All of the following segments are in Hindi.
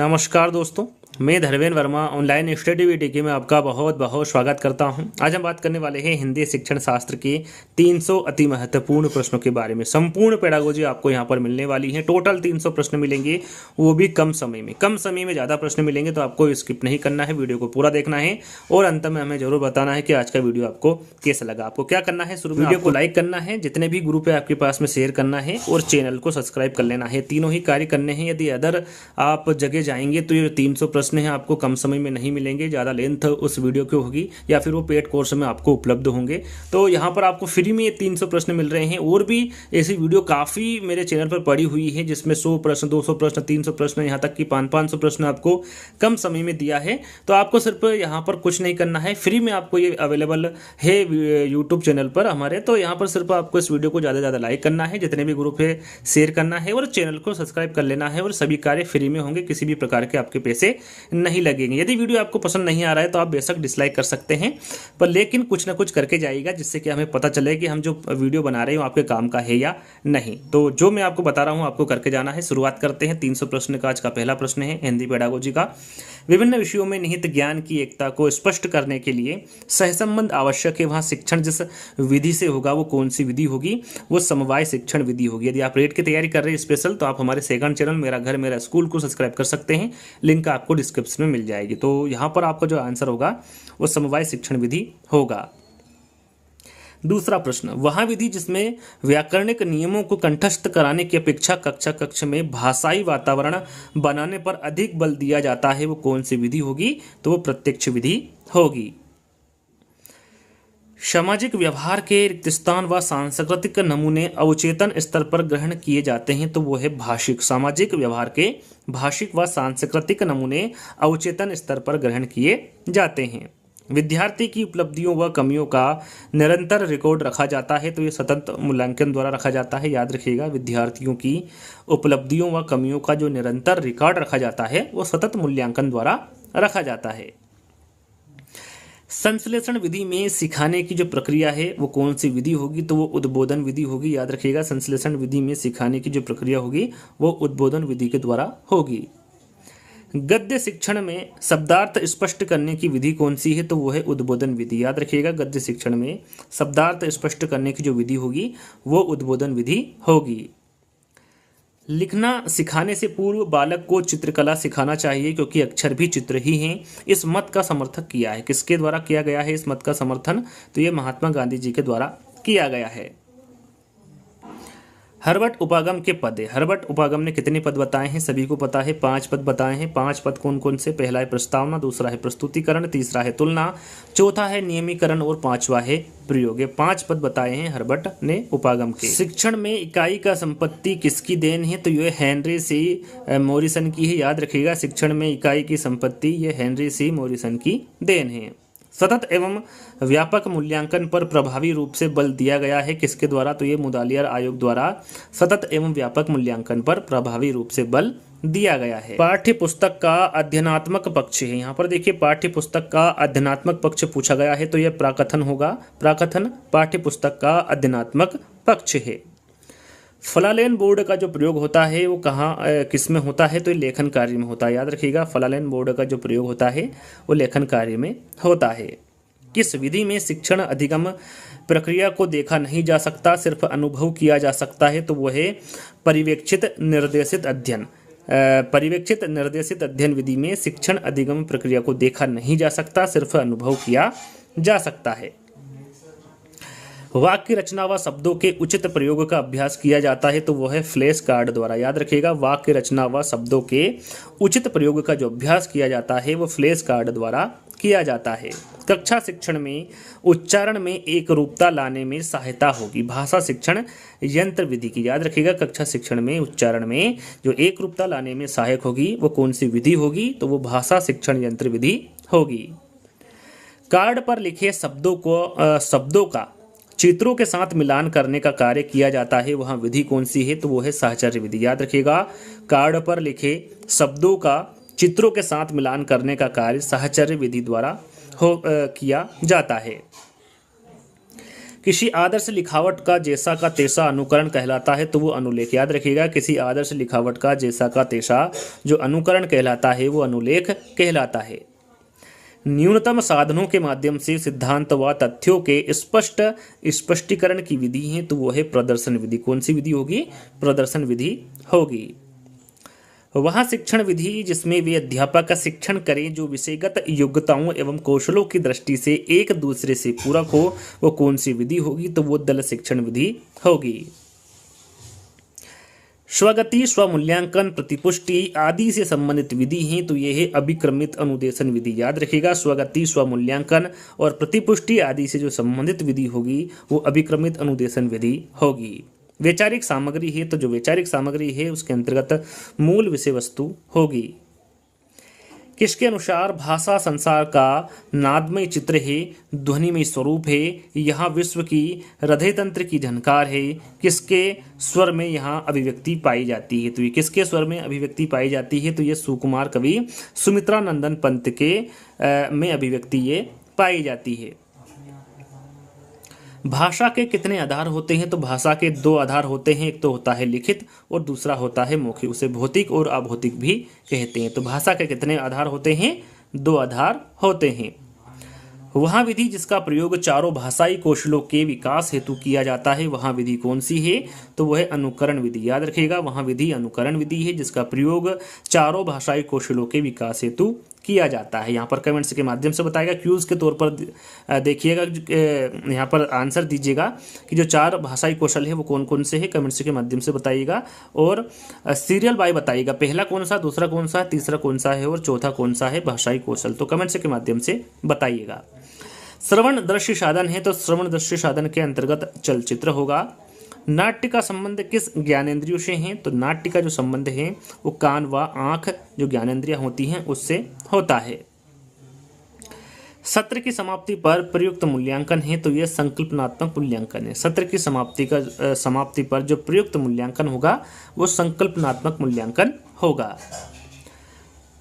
नमस्कार दोस्तों, मैं Dharmendra Verma online study video में आपका बहुत बहुत स्वागत करता हूं। आज हम बात करने वाले हैं हिंदी शिक्षण शास्त्र के 300 अति महत्वपूर्ण प्रश्नों के बारे में। संपूर्ण पेडागोजी आपको यहां पर मिलने वाली है। टोटल 300 प्रश्न मिलेंगे, वो भी कम समय में। कम समय में ज़्यादा प्रश्न मिलेंगे, तो आपको स्किप नहीं करना है, वीडियो को पूरा देखना है और अंत में हमें जरूर बताना है कि आज का वीडियो आपको कैसा लगा। आपको क्या करना है, शुरू में वीडियो को लाइक करना है, जितने भी ग्रुप है आपके पास में शेयर करना है और चैनल को सब्सक्राइब कर लेना है। तीनों ही कार्य करने हैं। यदि अदर आप जगह जाएंगे तो ये 300 प्रश्न हैं आपको कम समय में नहीं मिलेंगे, ज़्यादा लेंथ उस वीडियो की होगी या फिर वो पेड कोर्स में आपको उपलब्ध होंगे। तो यहाँ पर आपको फ्री में ये 300 प्रश्न मिल रहे हैं। और भी ऐसी वीडियो काफ़ी मेरे चैनल पर पड़ी हुई है जिसमें 100 प्रश्न, 200 प्रश्न, 300 प्रश्न, यहाँ तक कि 500 प्रश्न आपको कम समय में दिया है। तो आपको सिर्फ यहाँ पर कुछ नहीं करना है, फ्री में आपको ये अवेलेबल है यूट्यूब चैनल पर हमारे। तो यहाँ पर सिर्फ आपको इस वीडियो को ज़्यादा से ज़्यादा लाइक करना है, जितने भी ग्रुप है शेयर करना है और चैनल को सब्सक्राइब कर लेना है। और सभी कार्य फ्री में होंगे, किसी भी प्रकार के आपके पैसे नहीं लगेंगे। यदि वीडियो आपको पसंद नहीं आ रहा है तो आप बेशक डिसलाइक कर सकते हैं, पर लेकिन कुछ ना कुछ करके जाइएगा, जिससे कि हमें पता चले कि हम जो वीडियो बना रहे हैं आपके काम का है या नहीं। तो जो मैं आपको बता रहा हूं आपको करके जाना है। शुरुआत करते हैं 300 प्रश्न का। आज का पहला प्रश्न है हिंदी पेडागोजी का। विभिन्न विषयों में निहित ज्ञान की एकता को स्पष्ट करने के लिए सहसंबंध आवश्यक है। वहाँ शिक्षण जिस विधि से होगा वो कौन सी विधि होगी? वो समवाय शिक्षण विधि होगी। यदि आप रेट की तैयारी कर रहे हैं स्पेशल, तो आप हमारे सेकंड चैनल मेरा घर मेरा स्कूल को सब्सक्राइब कर सकते हैं। लिंक आपको डिस्क्रिप्शन में मिल जाएगी। तो यहाँ पर आपका जो आंसर होगा वो समवाय शिक्षण विधि होगा। दूसरा प्रश्न, वह विधि जिसमें व्याकरणिक नियमों को कंठस्थ कराने की अपेक्षा कक्षा कक्ष में भाषाई वातावरण बनाने पर अधिक बल दिया जाता है, वो कौन सी विधि होगी? तो वो प्रत्यक्ष विधि होगी। सामाजिक व्यवहार के रिक्त स्थान व सांस्कृतिक नमूने अवचेतन स्तर पर ग्रहण किए जाते हैं, तो वो है भाषिक। सामाजिक व्यवहार के भाषिक व सांस्कृतिक नमूने अवचेतन स्तर पर ग्रहण किए जाते हैं। विद्यार्थी की उपलब्धियों व कमियों का निरंतर रिकॉर्ड रखा जाता है, तो ये सतत मूल्यांकन द्वारा रखा जाता है। याद रखिएगा, विद्यार्थियों की उपलब्धियों व कमियों का जो निरंतर रिकॉर्ड रखा जाता है वो सतत मूल्यांकन द्वारा रखा जाता है। संश्लेषण विधि में सिखाने की जो प्रक्रिया है वो कौन सी विधि होगी? तो वो उद्बोधन विधि होगी। याद रखिएगा, संश्लेषण विधि में सिखाने की जो प्रक्रिया होगी वो उद्बोधन विधि के द्वारा होगी। गद्य शिक्षण में शब्दार्थ स्पष्ट करने की विधि कौन सी है? तो वो है उद्बोधन विधि। याद रखिएगा, गद्य शिक्षण में शब्दार्थ स्पष्ट करने की जो विधि होगी वो उद्बोधन विधि होगी। लिखना सिखाने से पूर्व बालक को चित्रकला सिखाना चाहिए, क्योंकि अक्षर भी चित्र ही हैं। इस मत का समर्थन किया है, किसके द्वारा किया गया है इस मत का समर्थन? तो ये महात्मा गांधी जी के द्वारा किया गया है। हर्बट उपागम के पद है। हर्बट उपागम ने कितने पद बताए हैं? सभी को पता है, 5 पद बताए हैं। 5 पद कौन कौन से? पहला है प्रस्तावना, दूसरा है प्रस्तुतिकरण, तीसरा है तुलना, चौथा है नियमीकरण और 5वां है प्रयोग। ये 5 पद बताए हैं हर्बट ने उपागम के। शिक्षण में इकाई का संपत्ति किसकी देन है? तो ये हेनरी सी मॉरिसन की है। याद रखिएगा, शिक्षण में इकाई की संपत्ति ये हेनरी सी मॉरिसन की देन है। सतत एवं व्यापक मूल्यांकन पर प्रभावी रूप से बल दिया गया है, किसके द्वारा? तो ये मुदालियर आयोग द्वारा सतत एवं व्यापक मूल्यांकन पर प्रभावी रूप से बल दिया गया है। पाठ्य पुस्तक का अध्ययनात्मक पक्ष है। यहाँ पर देखिए, पाठ्य पुस्तक का अध्ययनात्मक पक्ष पूछा गया है, तो यह प्राकथन होगा। प्राकथन पाठ्य पुस्तक का अध्ययनात्मक पक्ष है। फलालेन बोर्ड का जो प्रयोग होता है वो कहाँ किस में होता है? तो ये लेखन कार्य में होता है। याद रखिएगा, फलालेन बोर्ड का जो प्रयोग होता है वो लेखन कार्य में होता है। किस विधि में शिक्षण अधिगम प्रक्रिया को देखा नहीं जा सकता, सिर्फ अनुभव किया जा सकता है? तो वो है पर्यवेक्षित निर्देशित अध्ययन। पर्यवेक्षित निर्देशित अध्ययन विधि में शिक्षण अधिगम प्रक्रिया को देखा नहीं जा सकता, सिर्फ अनुभव किया जा सकता है। वाक्य रचना व शब्दों के उचित प्रयोग का अभ्यास किया जाता है, तो वो है फ्लैश कार्ड द्वारा। याद रखिएगा, वाक्य रचना व शब्दों के उचित प्रयोग का जो अभ्यास किया जाता है वो फ्लैश कार्ड द्वारा किया जाता है। कक्षा शिक्षण में उच्चारण में एक रूपता लाने में सहायता होगी, भाषा शिक्षण यंत्र विधि की। याद रखिएगा, कक्षा शिक्षण में उच्चारण में जो एक रूपता लाने में सहायक होगी वो कौन सी विधि होगी? तो वो भाषा शिक्षण यंत्र विधि होगी। कार्ड पर लिखे शब्दों का चित्रों के साथ मिलान करने का कार्य किया जाता है, वहाँ विधि कौन सी है? तो वो है साहचर्य विधि। याद रखिएगा, कार्ड पर लिखे शब्दों का चित्रों के साथ मिलान करने का कार्य साहचर्य विधि द्वारा किया जाता है। किसी आदर्श लिखावट का जैसा का तैसा अनुकरण कहलाता है तो वो अनुलेख। याद रखिएगा, किसी आदर्श लिखावट का जैसा का तैसा जो अनुकरण कहलाता है वो अनुलेख कहलाता है। न्यूनतम साधनों के माध्यम से सिद्धांत व तथ्यों के स्पष्ट स्पष्टीकरण की विधि है तो वो है प्रदर्शन विधि। कौन सी विधि होगी? प्रदर्शन विधि होगी। वह शिक्षण विधि जिसमें वे अध्यापक शिक्षण करें जो विषयगत योग्यताओं एवं कौशलों की दृष्टि से एक दूसरे से पूरक हो, वो कौन सी विधि होगी? तो वो दल शिक्षण विधि होगी। स्वगति, स्वमूल्यांकन, प्रतिपुष्टि आदि से संबंधित विधि है तो ये है अभिक्रमित अनुदेशन विधि। याद रखिएगा, स्वगति, स्वमूल्यांकन और प्रतिपुष्टि आदि से जो संबंधित विधि होगी वो अभिक्रमित अनुदेशन विधि होगी। वैचारिक सामग्री है तो जो वैचारिक सामग्री है उसके अंतर्गत मूल विषय वस्तु होगी। किसके अनुसार भाषा संसार का नादमय चित्र है, ध्वनिमय स्वरूप है, यहाँ विश्व की हृदय तंत्र की झनकार है, किसके स्वर में यहाँ अभिव्यक्ति पाई जाती है? तो ये किसके स्वर में अभिव्यक्ति पाई जाती है? तो ये सुकुमार कवि सुमित्रा नंदन पंत के में अभिव्यक्ति ये पाई जाती है। भाषा के कितने आधार होते हैं? तो भाषा के दो आधार होते हैं, एक तो होता है लिखित और दूसरा होता है मौखिक। उसे भौतिक और अभौतिक भी कहते हैं। तो भाषा के कितने आधार होते हैं? दो आधार होते हैं। वहाँ विधि जिसका प्रयोग चारों भाषाई कौशलों के विकास हेतु किया जाता है, वहाँ विधि कौन सी है? तो वह है अनुकरण विधि। याद रखिएगा, वहाँ विधि अनुकरण विधि है जिसका प्रयोग चारों भाषाई कौशलों के विकास हेतु किया जाता है। यहाँ पर कमेंट्स के माध्यम से बताएगा, क्यूज के तौर पर देखिएगा, यहाँ पर आंसर दीजिएगा कि जो चार भाषाई कौशल है वो कौन कौन से है, कमेंट्स के माध्यम से बताइएगा। और सीरियल बाय बताइएगा, पहला कौन सा, दूसरा कौन सा, तीसरा कौन सा है और चौथा कौन सा है भाषाई कौशल, तो कमेंट्स के माध्यम से बताइएगा। श्रवण दृश्य साधन है तो श्रवण दृश्य साधन के अंतर्गत चलचित्र होगा। नाट्य का संबंध किस ज्ञानेंद्रियों से है? तो नाट्य का जो संबंध है वो कान व आंख जो ज्ञानेंद्रियां होती हैं उससे होता है। सत्र की समाप्ति पर प्रयुक्त मूल्यांकन है तो यह संकल्पनात्मक मूल्यांकन है। सत्र की समाप्ति पर जो प्रयुक्त मूल्यांकन होगा वो संकल्पनात्मक मूल्यांकन होगा।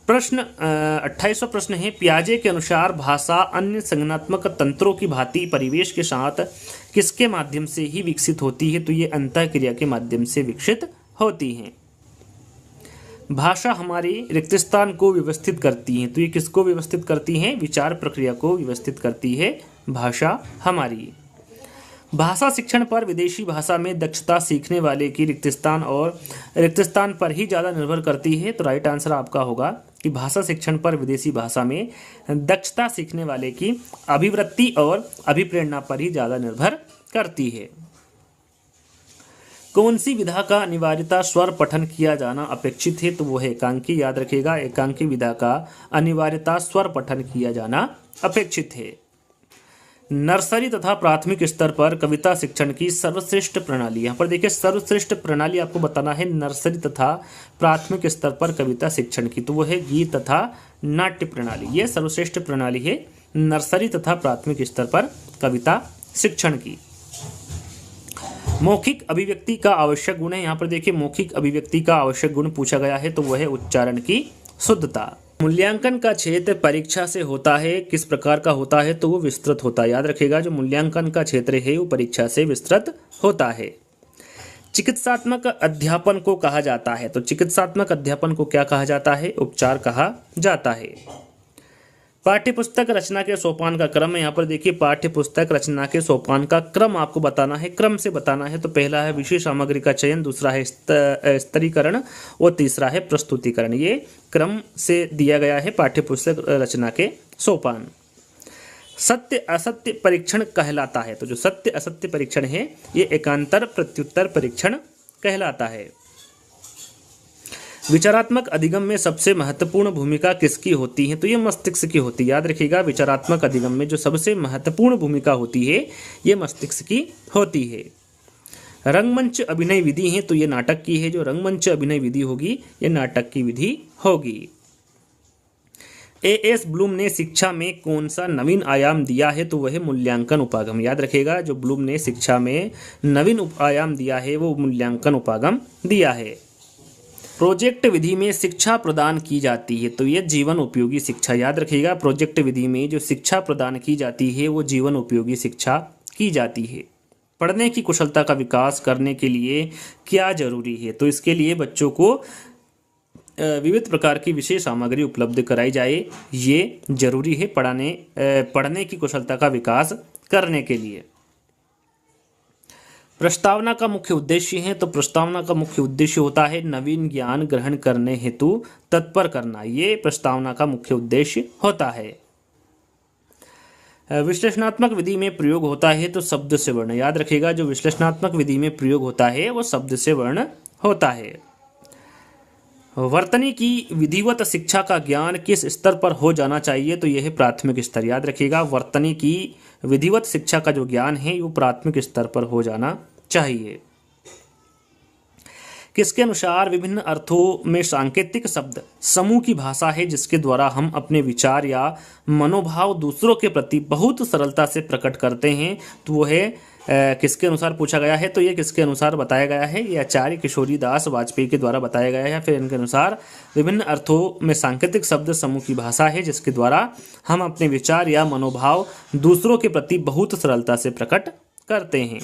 प्रश्न 28वां प्रश्न है, पियाजे के अनुसार भाषा अन्य संज्ञानात्मक तंत्रों की भांति परिवेश के साथ किसके माध्यम से ही विकसित होती है? तो ये अंतःक्रिया के माध्यम से विकसित होती है। भाषा हमारी रिक्तस्थान को व्यवस्थित करती है तो ये किसको व्यवस्थित करती है? विचार प्रक्रिया को व्यवस्थित करती है भाषा हमारी। भाषा शिक्षण पर विदेशी भाषा में दक्षता सीखने वाले की रिक्तस्थान पर ही ज़्यादा निर्भर करती है। तो राइट आंसर आपका होगा कि भाषा शिक्षण पर विदेशी भाषा में दक्षता सीखने वाले की अभिवृत्ति और अभिप्रेरणा पर ही ज़्यादा निर्भर करती है। कौन सी विधा का अनिवार्यता स्वर पठन किया जाना अपेक्षित है? तो वो है एकांकी। याद रखिएगा, एकांकी विधा का अनिवार्यता स्वर पठन किया जाना अपेक्षित है। नर्सरी तथा प्राथमिक स्तर पर कविता शिक्षण की सर्वश्रेष्ठ प्रणाली, यहाँ पर देखिए सर्वश्रेष्ठ प्रणाली आपको बताना है नर्सरी तथा प्राथमिक स्तर पर कविता शिक्षण की, तो वो है गीत तथा नाट्य प्रणाली। ये सर्वश्रेष्ठ प्रणाली है नर्सरी तथा प्राथमिक स्तर पर कविता शिक्षण की। मौखिक अभिव्यक्ति का आवश्यक गुण है, यहाँ पर देखिए मौखिक अभिव्यक्ति का आवश्यक गुण पूछा गया है तो वह है उच्चारण की शुद्धता। मूल्यांकन का क्षेत्र परीक्षा से होता है, किस प्रकार का होता है? तो वो विस्तृत होता है। याद रखिएगा, जो मूल्यांकन का क्षेत्र है वो परीक्षा से विस्तृत होता है। चिकित्सात्मक अध्यापन को कहा जाता है, तो चिकित्सात्मक अध्यापन को क्या कहा जाता है? उपचार कहा जाता है। पाठ्यपुस्तक रचना के सोपान का क्रम है, यहाँ पर देखिए पाठ्यपुस्तक रचना के सोपान का क्रम आपको बताना है, क्रम से बताना है। तो पहला है विषय सामग्री का चयन, दूसरा है स्तरीकरण और तीसरा है प्रस्तुतिकरण। ये क्रम से दिया गया है पाठ्यपुस्तक रचना के सोपान। सत्य असत्य परीक्षण कहलाता है, तो जो सत्य असत्य परीक्षण है ये एकांतर प्रत्युत्तर परीक्षण कहलाता है। विचारात्मक अधिगम में सबसे महत्वपूर्ण भूमिका किसकी होती है? तो ये मस्तिष्क की होती है। याद रखिएगा, विचारात्मक अधिगम में जो सबसे महत्वपूर्ण भूमिका होती है ये मस्तिष्क की होती है। रंगमंच अभिनय विधि है तो ये नाटक की है, जो रंगमंच अभिनय विधि होगी ये नाटक की विधि होगी। A.S. ब्लूम ने शिक्षा में कौन सा नवीन आयाम दिया है? तो वह मूल्यांकन उपागम। याद रखिएगा, जो ब्लूम ने शिक्षा में नवीन आयाम दिया है वो मूल्यांकन उपागम दिया है। प्रोजेक्ट विधि में शिक्षा प्रदान की जाती है तो ये जीवन उपयोगी शिक्षा। याद रखिएगा, प्रोजेक्ट विधि में जो शिक्षा प्रदान की जाती है वो जीवन उपयोगी शिक्षा की जाती है। पढ़ने की कुशलता का विकास करने के लिए क्या जरूरी है? तो इसके लिए बच्चों को विविध प्रकार की विशेष सामग्री उपलब्ध कराई जाए, ये जरूरी है पढ़ने की कुशलता का विकास करने के लिए। प्रस्तावना का मुख्य उद्देश्य है, तो प्रस्तावना का मुख्य उद्देश्य होता है नवीन ज्ञान ग्रहण करने हेतु तत्पर करना, ये प्रस्तावना का मुख्य उद्देश्य होता है। विश्लेषणात्मक विधि में प्रयोग होता है तो शब्द से वर्ण, याद रखिएगा जो विश्लेषणात्मक विधि में प्रयोग होता है वो शब्द से वर्ण होता है। वर्तनी की विधिवत शिक्षा का ज्ञान किस स्तर पर हो जाना चाहिए? तो यह है प्राथमिक स्तर, याद रखिएगा वर्तनी की विधिवत शिक्षा का जो ज्ञान है वो प्राथमिक स्तर पर हो जाना चाहिए। किसके अनुसार विभिन्न अर्थों में सांकेतिक शब्द समूह की भाषा है जिसके द्वारा हम अपने विचार या मनोभाव दूसरों के प्रति बहुत सरलता से प्रकट करते हैं? तो वो है किसके अनुसार पूछा गया है? तो ये किसके अनुसार बताया गया है? ये आचार्य किशोरी दास वाजपेयी के द्वारा बताया गया है। फिर इनके अनुसार विभिन्न अर्थों में सांकेतिक शब्द समूह की भाषा है जिसके द्वारा हम अपने विचार या मनोभाव दूसरों के प्रति बहुत सरलता से प्रकट करते हैं।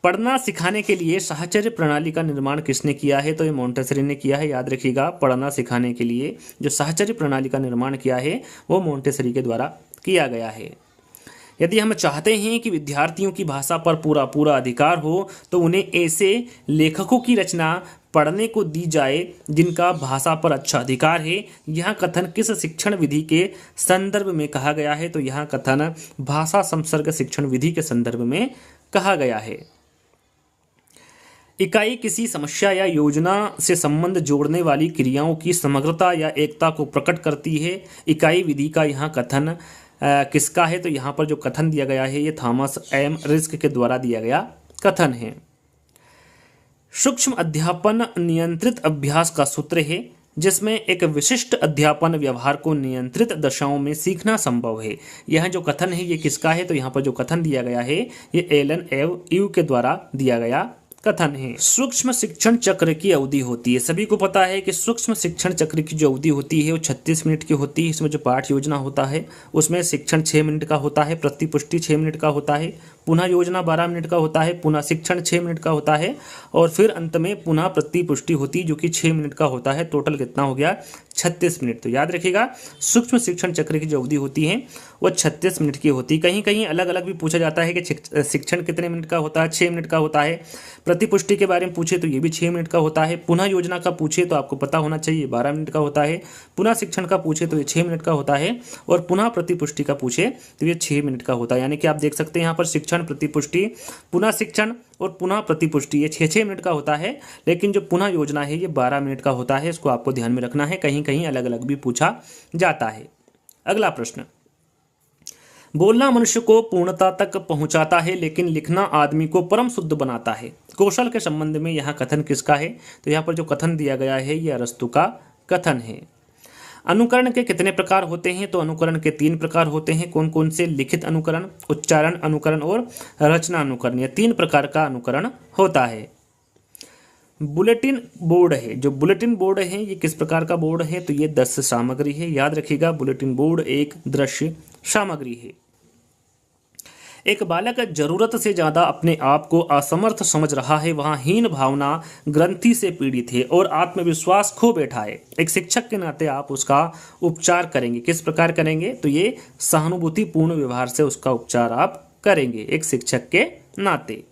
पढ़ना सिखाने के लिए साहचर्य प्रणाली का निर्माण किसने किया है? तो ये मोंटेसरी ने किया है, याद रखिएगा पढ़ना सिखाने के लिए जो साहचर्य प्रणाली का निर्माण किया है वो मोंटेसरी के द्वारा किया गया है। यदि हम चाहते हैं कि विद्यार्थियों की भाषा पर पूरा पूरा अधिकार हो तो उन्हें ऐसे लेखकों की रचना पढ़ने को दी जाए जिनका भाषा पर अच्छा अधिकार है। यह कथन किस शिक्षण विधि के संदर्भ में कहा गया है? तो यह कथन भाषा संसर्ग शिक्षण विधि के संदर्भ में कहा गया है। इकाई किसी समस्या या योजना से संबंध जोड़ने वाली क्रियाओं की समग्रता या एकता को प्रकट करती है। इकाई विधि का यहाँ कथन किसका है? तो यहाँ पर जो कथन दिया गया है ये थॉमस एम रिस्क के द्वारा दिया गया कथन है। सूक्ष्म अध्यापन नियंत्रित अभ्यास का सूत्र है जिसमें एक विशिष्ट अध्यापन व्यवहार को नियंत्रित दशाओं में सीखना संभव है। यह जो कथन है ये किसका है? तो यहाँ पर जो कथन दिया गया है ये एलन यू के द्वारा दिया गया कथन है। सूक्ष्म शिक्षण चक्र की अवधि होती है, सभी को पता है कि सूक्ष्म शिक्षण चक्र की जो अवधि होती है वो 36 मिनट की होती है। इसमें जो पाठ योजना होता है उसमें शिक्षण 6 मिनट का होता है, प्रतिपुष्टि 6 मिनट का होता है, पुनः योजना 12 मिनट का होता है, पुनः शिक्षण 6 मिनट का होता है और फिर अंत में पुनः प्रतिपुष्टि होती है जो कि 6 मिनट का होता है। टोटल कितना हो गया? 36 मिनट। तो याद रखिएगा सूक्ष्म शिक्षण चक्र की जो अवधि होती है वो 36 मिनट की होती है। कहीं कहीं अलग अलग भी पूछा जाता है कि शिक्षण कितने मिनट का होता है? 6 मिनट का होता है। प्रतिपुष्टि के बारे में पूछे तो ये भी 6 मिनट का होता है। पुनः योजना का पूछे तो आपको पता होना चाहिए 12 मिनट का होता है। पुनः शिक्षण का पूछे तो ये 6 मिनट का होता है और पुनः प्रतिपुष्टि का पूछे तो ये 6 मिनट का होता है। यानी कि आप देख सकते हैं यहाँ पर शिक्षण, प्रतिपुष्टि, पुनः शिक्षण और पुनः प्रतिपुष्टि ये 6-6 मिनट का होता है, लेकिन जो पुनः योजना है ये 12 मिनट का होता है। इसको आपको ध्यान में रखना है, कहीं कहीं अलग अलग भी पूछा जाता है। अगला प्रश्न, बोलना मनुष्य को पूर्णता तक पहुंचाता है लेकिन लिखना आदमी को परम शुद्ध बनाता है। कौशल के संबंध में यह कथन किसका है? तो यहाँ पर जो कथन दिया गया है यह अरस्तु का कथन है। अनुकरण के कितने प्रकार होते हैं? तो अनुकरण के 3 प्रकार होते हैं। कौन कौन से? लिखित अनुकरण, उच्चारण अनुकरण और रचना अनुकरण। यह 3 प्रकार का अनुकरण होता है। बुलेटिन बोर्ड है, जो बुलेटिन बोर्ड है ये किस प्रकार का बोर्ड है? तो ये दृश्य सामग्री है। याद रखिएगा बुलेटिन बोर्ड एक दृश्य सामग्री है। एक बालक जरूरत से ज्यादा अपने आप को असमर्थ समझ रहा है, वहाँ हीन भावना ग्रंथि से पीड़ित है और आत्मविश्वास खो बैठा है। एक शिक्षक के नाते आप उसका उपचार करेंगे। किस प्रकार करेंगे? तो ये सहानुभूतिपूर्ण व्यवहार से उसका उपचार आप करेंगे एक शिक्षक के नाते।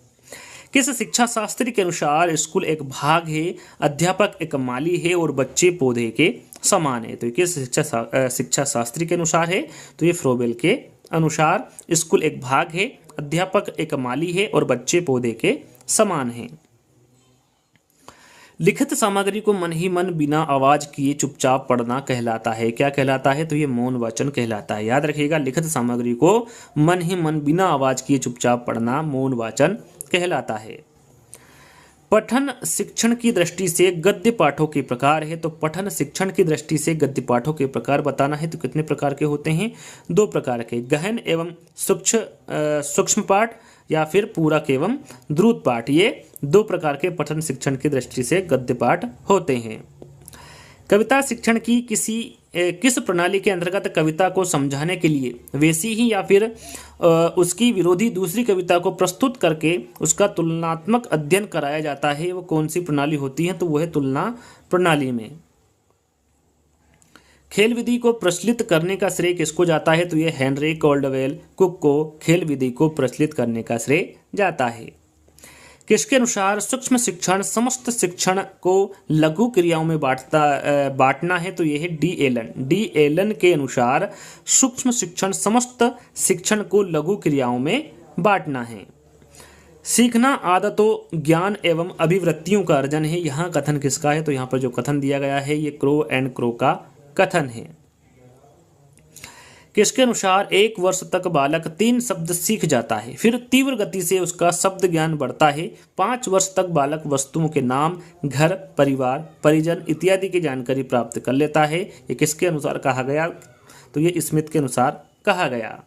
किस शिक्षा शास्त्री के अनुसार स्कूल एक भाग है, अध्यापक एक माली है और बच्चे पौधे के समान है? तो किस शिक्षा शास्त्री के अनुसार है? तो ये फ्रोबेल के अनुसार स्कूल एक भाग है, अध्यापक एक माली है और बच्चे पौधे के समान हैं। लिखित सामग्री को मन ही मन बिना आवाज किए चुपचाप पढ़ना कहलाता है। क्या कहलाता है? तो ये मौन वाचन कहलाता है। याद रखिएगा लिखित सामग्री को मन ही मन बिना आवाज किए चुपचाप पढ़ना मौन वाचन कहलाता है। पठन शिक्षण की दृष्टि से गद्य पाठों के प्रकार है। तो पठन शिक्षण की दृष्टि से गद्य पाठों के प्रकार बताना है तो कितने प्रकार के होते हैं? 2 प्रकार के, गहन एवं सूक्ष्म पाठ या फिर पूरक एवं द्रुत पाठ। ये 2 प्रकार के पठन शिक्षण की दृष्टि से गद्य पाठ होते हैं। कविता शिक्षण की किसी किस प्रणाली के अंतर्गत कविता को समझाने के लिए वैसी ही या फिर उसकी विरोधी दूसरी कविता को प्रस्तुत करके उसका तुलनात्मक अध्ययन कराया जाता है, वो कौन सी प्रणाली होती है? तो वो है तुलना प्रणाली में। खेल विधि को प्रचलित करने का श्रेय किसको जाता है? तो ये हेनरी कॉल्डवेल कुक को खेल विधि को प्रचलित करने का श्रेय जाता है। किसके अनुसार सूक्ष्म शिक्षण समस्त शिक्षण को लघु क्रियाओं में बांटना है? तो यह है डी एलन के अनुसार सूक्ष्म शिक्षण समस्त शिक्षण को लघु क्रियाओं में बांटना है। सीखना आदतों ज्ञान एवं अभिवृत्तियों का अर्जन है, यहाँ कथन किसका है? तो यहाँ पर जो कथन दिया गया है ये क्रो एंड क्रो का कथन है। किसके अनुसार 1 वर्ष तक बालक 3 शब्द सीख जाता है, फिर तीव्र गति से उसका शब्द ज्ञान बढ़ता है। 5 वर्ष तक बालक वस्तुओं के नाम, घर, परिवार, परिजन इत्यादि की जानकारी प्राप्त कर लेता है। ये किसके अनुसार कहा गया? तो ये स्मिथ के अनुसार कहा गया।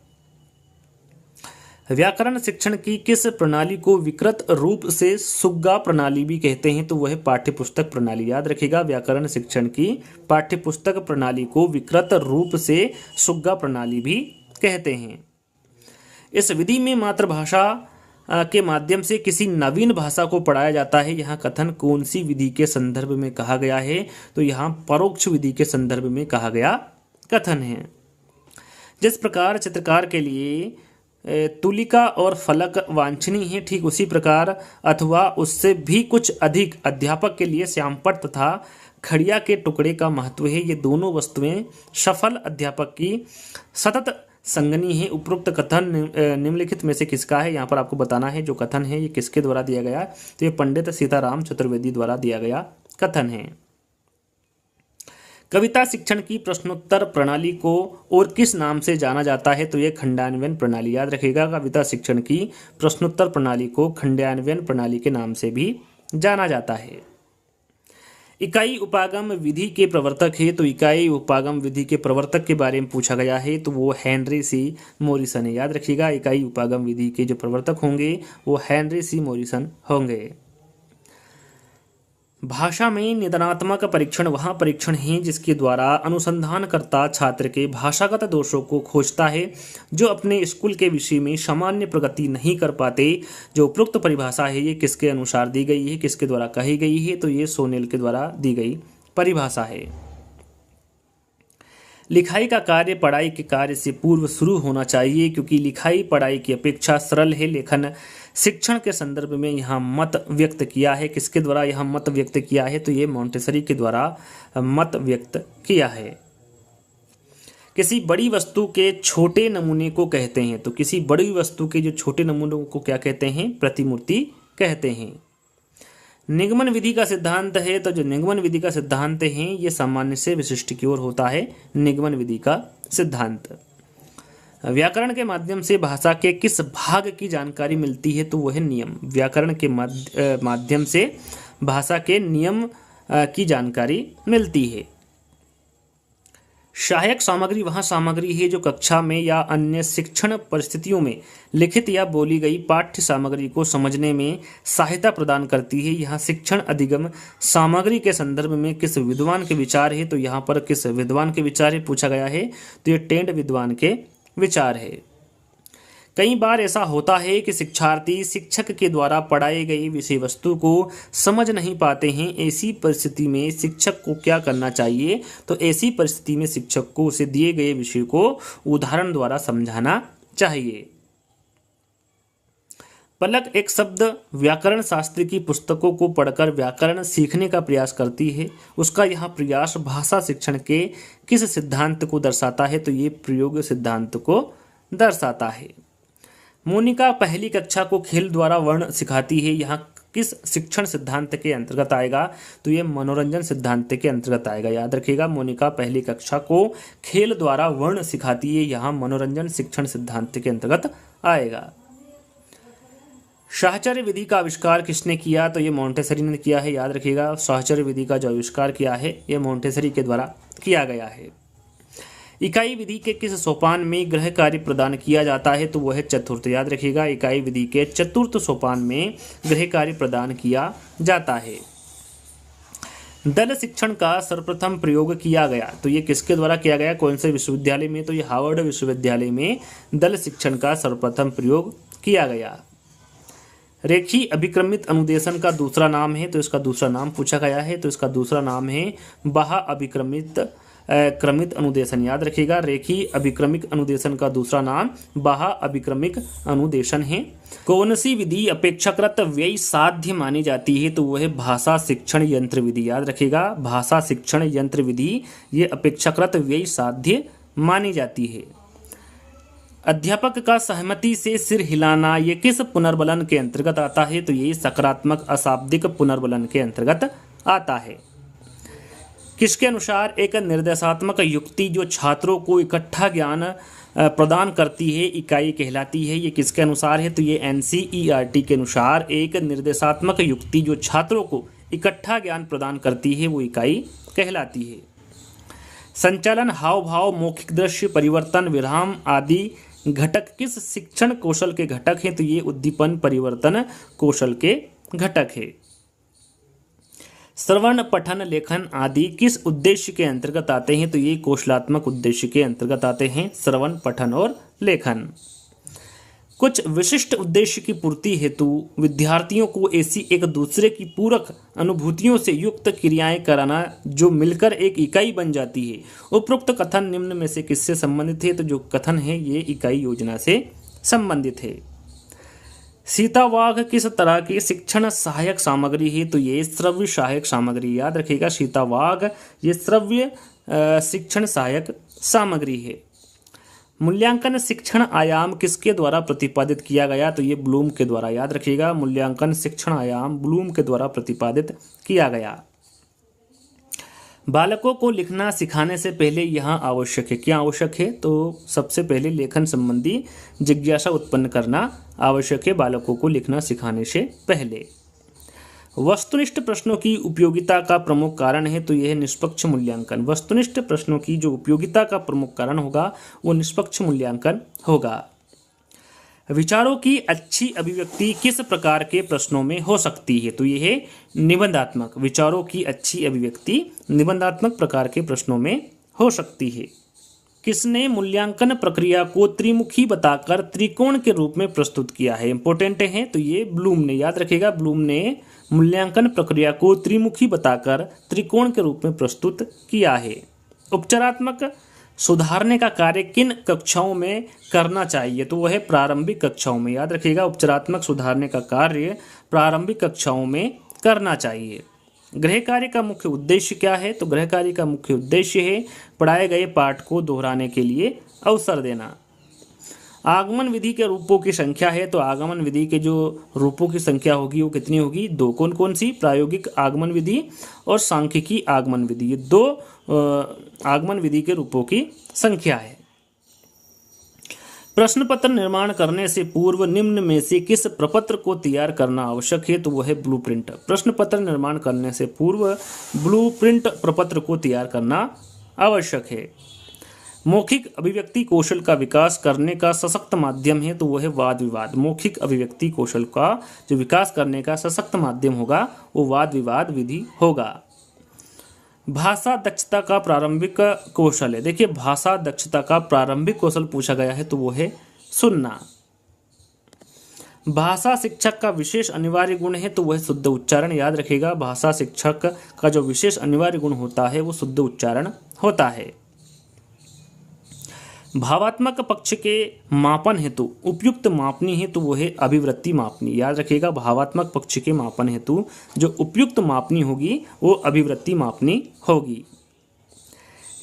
व्याकरण शिक्षण की किस प्रणाली को विकृत रूप से सुग्गा प्रणाली भी कहते हैं? तो वह है पाठ्यपुस्तक प्रणाली। याद रखिएगा, व्याकरण शिक्षण की पाठ्यपुस्तक प्रणाली को विकृत रूप से सुग्गा प्रणाली भी कहते हैं। इस विधि में मातृभाषा के माध्यम से किसी नवीन भाषा को पढ़ाया जाता है, यहाँ कथन कौन सी विधि के संदर्भ में कहा गया है? तो यहाँ परोक्ष विधि के संदर्भ में कहा गया कथन है। जिस प्रकार चित्रकार के लिए तुलिका और फलक वांछनीय है, ठीक उसी प्रकार अथवा उससे भी कुछ अधिक अध्यापक के लिए श्यामपट्ट तथा खड़िया के टुकड़े का महत्व है। ये दोनों वस्तुएं सफल अध्यापक की सतत संगनी है। उपरोक्त कथन निम्नलिखित में से किसका है? यहाँ पर आपको बताना है जो कथन है ये किसके द्वारा दिया गया। तो ये पंडित सीताराम चतुर्वेदी द्वारा दिया गया कथन है। कविता शिक्षण की प्रश्नोत्तर प्रणाली को और किस नाम से जाना जाता है? तो यह खंडान्वयन प्रणाली। याद रखिएगा, कविता शिक्षण की प्रश्नोत्तर प्रणाली को खंडान्वयन प्रणाली के नाम से भी जाना जाता है। इकाई उपागम विधि के प्रवर्तक है, तो इकाई उपागम विधि के प्रवर्तक के बारे में पूछा गया है, तो वो हेनरी सी मॉरिसन है। याद रखिएगा, इकाई उपागम विधि के जो प्रवर्तक होंगे वो हेनरी सी मॉरिसन होंगे। भाषा में निदानात्मक परीक्षण वह परीक्षण है जिसके द्वारा अनुसंधानकर्ता छात्र के भाषागत दोषों को खोजता है जो अपने स्कूल के विषय में सामान्य प्रगति नहीं कर पाते। जो उपरोक्त परिभाषा है ये किसके अनुसार दी गई है, किसके द्वारा कही गई है? तो ये सोनेल के द्वारा दी गई परिभाषा है। लिखाई का कार्य पढ़ाई के कार्य से पूर्व शुरू होना चाहिए क्योंकि लिखाई पढ़ाई की अपेक्षा सरल है। लेखन शिक्षण के संदर्भ में यहाँ मत व्यक्त किया है। किसके द्वारा यहाँ मत व्यक्त किया है? तो ये मॉन्टेसरी के द्वारा मत व्यक्त किया है। किसी बड़ी वस्तु के छोटे नमूने को कहते हैं, तो किसी बड़ी वस्तु के जो छोटे नमूनों को क्या कहते हैं? प्रतिमूर्ति कहते हैं। निगमन विधि का सिद्धांत है, तो जो निगमन विधि का सिद्धांत है ये सामान्य से विशिष्ट की ओर होता है। निगमन विधि का सिद्धांत व्याकरण के माध्यम से भाषा के किस भाग की जानकारी मिलती है? तो वह है नियम। व्याकरण के माध्यम से भाषा के नियम की जानकारी मिलती है। सहायक सामग्री वह सामग्री है जो कक्षा में या अन्य शिक्षण परिस्थितियों में लिखित या बोली गई पाठ्य सामग्री को समझने में सहायता प्रदान करती है। यहाँ शिक्षण अधिगम सामग्री के संदर्भ में किस विद्वान के विचार है? तो यहाँ पर किस विद्वान के विचार है पूछा गया है, तो ये टेंड विद्वान के विचार है। कई बार ऐसा होता है कि शिक्षार्थी शिक्षक के द्वारा पढ़ाई गई विषय वस्तु को समझ नहीं पाते हैं। ऐसी परिस्थिति में शिक्षक को क्या करना चाहिए? तो ऐसी परिस्थिति में शिक्षक को उसे दिए गए विषय को उदाहरण द्वारा समझाना चाहिए। पलक एक शब्द व्याकरण शास्त्र की पुस्तकों को पढ़कर व्याकरण सीखने का प्रयास करती है। उसका यह प्रयास भाषा शिक्षण के किस सिद्धांत को दर्शाता है? तो ये प्रयोग सिद्धांत को दर्शाता है। मोनिका पहली कक्षा को खेल द्वारा वर्ण सिखाती है, यहाँ किस शिक्षण सिद्धांत के अंतर्गत आएगा? तो ये मनोरंजन सिद्धांत के अंतर्गत आएगा। याद रखिएगा, मोनिका पहली कक्षा को खेल द्वारा वर्ण सिखाती है, यहाँ मनोरंजन शिक्षण सिद्धांत के अंतर्गत आएगा। साहचर्य विधि का आविष्कार किसने किया? तो ये मॉन्टेसरी ने किया है। याद रखिएगा, साहचर्य विधि का जो आविष्कार किया है ये मॉन्टेसरी के द्वारा किया गया है। इकाई विधि के किस सोपान में गृह कार्य प्रदान किया जाता है? तो वह है चतुर्थ। याद रखिएगा, इकाई विधि के चतुर्थ सोपान में गृह कार्य प्रदान किया जाता है। दल शिक्षण का सर्वप्रथम प्रयोग किया गया, तो ये किसके द्वारा किया गया, कौन से विश्वविद्यालय में, तो ये हार्वर्ड विश्वविद्यालय में दल शिक्षण का सर्वप्रथम प्रयोग किया गया। रेखीय अभिक्रमित अनुदेशन का दूसरा नाम है, तो इसका दूसरा नाम पूछा गया है, तो इसका दूसरा नाम है बाह्य अभिक्रमित क्रमित अनुदेशन। याद रखिएगा, रेखीय अभिक्रमिक अनुदेशन का दूसरा नाम बाह्य अभिक्रमिक अनुदेशन है। कौन सी विधि अपेक्षाकृत व्यय साध्य मानी जाती है, तो वह है भाषा शिक्षण यंत्र विधि। याद रखिएगा, भाषा शिक्षण यंत्र विधि ये अपेक्षाकृत व्यय साध्य मानी जाती है। अध्यापक का सहमति से सिर हिलाना ये किस पुनर्बलन के अंतर्गत आता है, तो ये सकारात्मक अशाब्दिक पुनर्बलन के अंतर्गत आता है। किसके अनुसार एक निर्देशात्मक युक्ति जो छात्रों को इकट्ठा ज्ञान प्रदान करती है इकाई कहलाती है, ये किसके अनुसार है, तो ये NCERT के अनुसार एक निर्देशात्मक युक्ति जो छात्रों को इकट्ठा ज्ञान प्रदान करती है वो इकाई कहलाती है। संचालन, हाव भाव, मौखिक दृश्य परिवर्तन, विराम आदि घटक किस शिक्षण कौशल के घटक हैं, तो ये उद्दीपन परिवर्तन कौशल के घटक है। श्रवण, पठन, लेखन आदि किस उद्देश्य के अंतर्गत आते हैं, तो ये कौशलात्मक उद्देश्य के अंतर्गत आते हैं, श्रवण, पठन और लेखन। कुछ विशिष्ट उद्देश्य की पूर्ति हेतु विद्यार्थियों को ऐसी एक दूसरे की पूरक अनुभूतियों से युक्त क्रियाएं कराना जो मिलकर एक इकाई बन जाती है। उपरोक्त कथन निम्न में से किससे संबंधित है, तो जो कथन है ये इकाई योजना से संबंधित है। सीतावाघ किस तरह की शिक्षण सहायक सामग्री है, तो ये श्रव्य सहायक सामग्री। याद रखिएगा, सीतावाघ ये श्रव्य शिक्षण सहायक सामग्री है। मूल्यांकन शिक्षण आयाम किसके द्वारा प्रतिपादित किया गया, तो ये ब्लूम के द्वारा। याद रखिएगा, मूल्यांकन शिक्षण आयाम ब्लूम के द्वारा प्रतिपादित किया गया। बालकों को लिखना सिखाने से पहले यहाँ आवश्यक है, क्या आवश्यक है, तो सबसे पहले लेखन संबंधी जिज्ञासा उत्पन्न करना आवश्यक है बालकों को लिखना सिखाने से पहले। वस्तुनिष्ठ प्रश्नों की उपयोगिता का प्रमुख कारण है, तो यह है निष्पक्ष मूल्यांकन। वस्तुनिष्ठ प्रश्नों की जो उपयोगिता का प्रमुख कारण होगा वो निष्पक्ष मूल्यांकन होगा। विचारों की अच्छी अभिव्यक्ति किस प्रकार के प्रश्नों में हो सकती है, तो यह है निबंधात्मक। विचारों की अच्छी अभिव्यक्ति निबंधात्मक प्रकार के प्रश्नों में हो सकती है। किसने मूल्यांकन प्रक्रिया को त्रिमुखी बताकर त्रिकोण के रूप में प्रस्तुत किया है, इंपॉर्टेंट है, तो ये ब्लूम ने। याद रखिएगा, ब्लूम ने मूल्यांकन प्रक्रिया को त्रिमुखी बताकर त्रिकोण के रूप में प्रस्तुत किया है। उपचारात्मक सुधारने का कार्य किन कक्षाओं में करना चाहिए, तो वह है प्रारंभिक कक्षाओं में। याद रखिएगा, उपचारात्मक सुधारने का कार्य प्रारंभिक कक्षाओं में करना चाहिए। गृह कार्य का मुख्य उद्देश्य क्या है, तो गृह कार्य का मुख्य उद्देश्य है पढ़ाए गए पाठ को दोहराने के लिए अवसर देना। आगमन विधि के रूपों की संख्या है, तो आगमन विधि के जो रूपों की संख्या होगी वो कितनी होगी, दो। कौन कौन सी, प्रायोगिक आगमन विधि और सांख्यिकी आगमन विधि, ये दो आगमन विधि के रूपों की संख्या है। प्रश्न पत्र निर्माण करने से पूर्व निम्न में से किस प्रपत्र को तैयार करना आवश्यक है, तो वह है ब्लूप्रिंट। प्रश्न पत्र निर्माण करने से पूर्व ब्लूप्रिंट प्रपत्र को तैयार करना आवश्यक है। मौखिक अभिव्यक्ति कौशल का विकास करने का सशक्त माध्यम है, तो वह है वाद विवाद। मौखिक अभिव्यक्ति कौशल का जो विकास करने का सशक्त माध्यम होगा वो वाद विवाद विधि होगा। भाषा दक्षता का प्रारंभिक कौशल है, देखिए भाषा दक्षता का प्रारंभिक कौशल पूछा गया है, तो वो है सुनना। भाषा शिक्षक का विशेष अनिवार्य गुण है, तो वह शुद्ध उच्चारण। याद रखिएगा, भाषा शिक्षक का जो विशेष अनिवार्य गुण होता है वो शुद्ध उच्चारण होता है। भावात्मक पक्ष के मापन हेतु उपयुक्त मापनी है, तो वो है अभिवृत्ति मापनी। याद रखिएगा, भावात्मक पक्ष के मापन हेतु जो उपयुक्त मापनी होगी वो अभिवृत्ति मापनी होगी।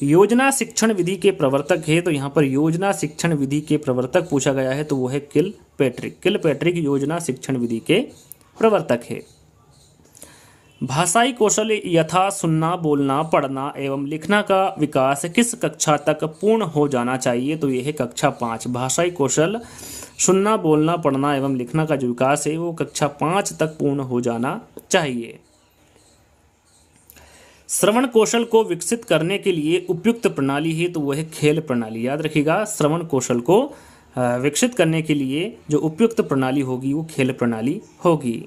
योजना शिक्षण विधि के प्रवर्तक है, तो यहाँ पर योजना शिक्षण विधि के प्रवर्तक पूछा गया है, तो वो है किलपैट्रिक। किलपैट्रिक योजना शिक्षण विधि के प्रवर्तक है। भाषाई कौशल यथा सुनना, बोलना, पढ़ना एवं लिखना का विकास किस कक्षा तक पूर्ण हो जाना चाहिए, तो यह है कक्षा 5। भाषाई कौशल सुनना, बोलना, पढ़ना एवं लिखना का जो विकास है वो कक्षा 5 तक पूर्ण हो जाना चाहिए। श्रवण कौशल को विकसित करने के लिए उपयुक्त प्रणाली है, तो वह है खेल प्रणाली। याद रखिएगा, श्रवण कौशल को विकसित करने के लिए जो उपयुक्त प्रणाली होगी वो खेल प्रणाली होगी।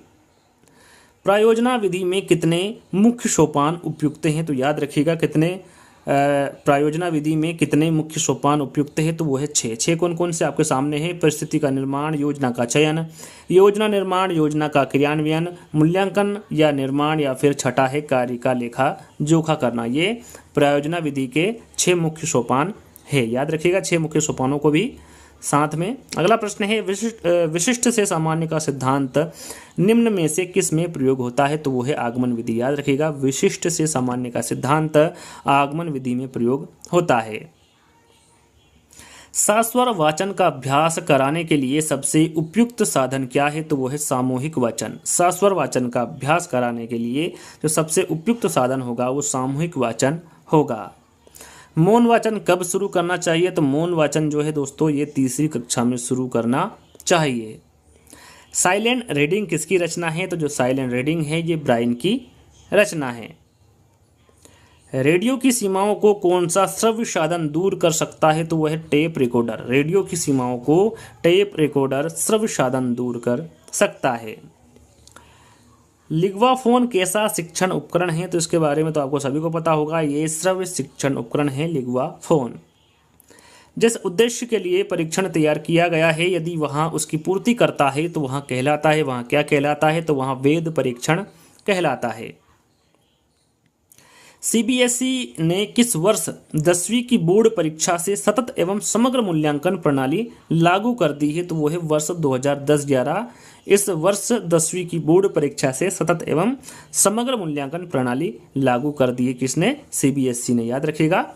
प्रायोजना विधि में कितने मुख्य सोपान उपयुक्त हैं? तो याद रखिएगा कितने प्रायोजना विधि में कितने मुख्य सोपान उपयुक्त है? तो वो है 6। 6 कौन कौन से आपके सामने हैं? परिस्थिति का निर्माण, योजना का चयन, योजना निर्माण, योजना का क्रियान्वयन, मूल्यांकन या निर्माण, या फिर छठा है कार्य का लेखा जोखा करना। ये प्रायोजना विधि के 6 मुख्य सोपान है। याद रखिएगा 6 मुख्य सोपानों को भी साथ में। अगला प्रश्न है विशिष्ट से सामान्य का सिद्धांत निम्न में से किस में प्रयोग होता है? तो वो है आगमन विधि। याद रखिएगा विशिष्ट से सामान्य का सिद्धांत आगमन विधि में प्रयोग होता है। सास्वर वाचन का अभ्यास कराने के लिए सबसे उपयुक्त साधन क्या है? तो वो है सामूहिक वाचन। सास्वर वाचन का अभ्यास कराने के लिए जो सबसे उपयुक्त साधन होगा वो सामूहिक वाचन होगा। मौन वाचन कब शुरू करना चाहिए? तो मौन वाचन जो है दोस्तों ये 3री कक्षा में शुरू करना चाहिए। साइलेंट रीडिंग किसकी रचना है? तो जो साइलेंट रीडिंग है ये ब्रायन की रचना है। रेडियो की सीमाओं को कौन सा श्रव्य साधन दूर कर सकता है? तो वह है टेप रिकॉर्डर। रेडियो की सीमाओं को टेप रिकॉर्डर श्रव्य साधन दूर कर सकता है। लिग्वाफोन कैसा शिक्षण उपकरण है? तो इसके बारे में तो आपको सभी को पता होगा, ये श्रव्य शिक्षण उपकरण है लिग्वाफोन। जिस उद्देश्य के लिए परीक्षण तैयार किया गया है यदि वहाँ उसकी पूर्ति करता है तो वहाँ कहलाता है, वहाँ क्या कहलाता है? तो वहाँ वेद परीक्षण कहलाता है। सीबीएसई ने किस वर्ष 10वीं की बोर्ड परीक्षा से सतत एवं समग्र मूल्यांकन प्रणाली लागू कर दी है? तो वो है वर्ष 2010-11। इस वर्ष 10वीं की बोर्ड परीक्षा से सतत एवं समग्र मूल्यांकन प्रणाली लागू कर दी है। किसने? सीबीएसई ने। याद रखिएगा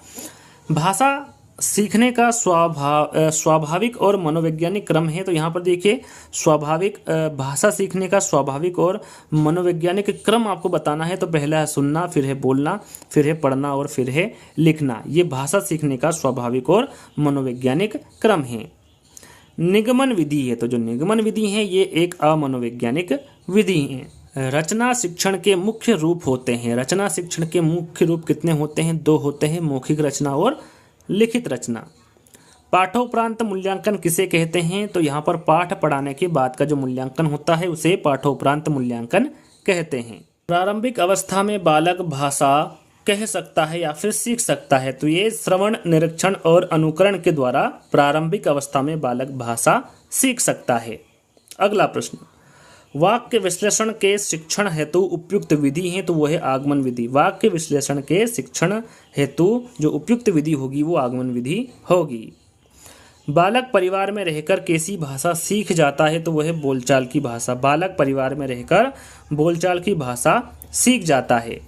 भाषा सीखने का स्वाभाविक और मनोवैज्ञानिक क्रम है। तो यहाँ पर देखिए स्वाभाविक भाषा सीखने का स्वाभाविक और मनोवैज्ञानिक क्रम आपको बताना है। तो पहला है सुनना, फिर है बोलना, फिर है पढ़ना और फिर है लिखना। ये भाषा सीखने का स्वाभाविक और मनोवैज्ञानिक क्रम है। निगमन विधि है, तो जो निगमन विधि है ये एक अमनोवैज्ञानिक विधि है। रचना शिक्षण के मुख्य रूप होते हैं। रचना शिक्षण के मुख्य रूप कितने होते हैं? 2 होते हैं, मौखिक रचना और लिखित रचना। पाठोपरांत मूल्यांकन किसे कहते हैं? तो यहाँ पर पाठ पढ़ाने के बाद का जो मूल्यांकन होता है उसे पाठोपरांत मूल्यांकन कहते हैं। प्रारंभिक अवस्था में बालक भाषा कह सकता है या फिर सीख सकता है? तो ये श्रवण, निरीक्षण और अनुकरण के द्वारा प्रारंभिक अवस्था में बालक भाषा सीख सकता है। अगला प्रश्न, वाक्य विश्लेषण के शिक्षण हेतु उपयुक्त विधि है? तो वो है आगमन विधि। वाक्य विश्लेषण के शिक्षण हेतु जो उपयुक्त विधि होगी वो आगमन विधि होगी। बालक परिवार में रहकर कैसी भाषा सीख जाता है? तो वो है बोलचाल की भाषा। बालक परिवार में रहकर बोलचाल की भाषा सीख जाता है।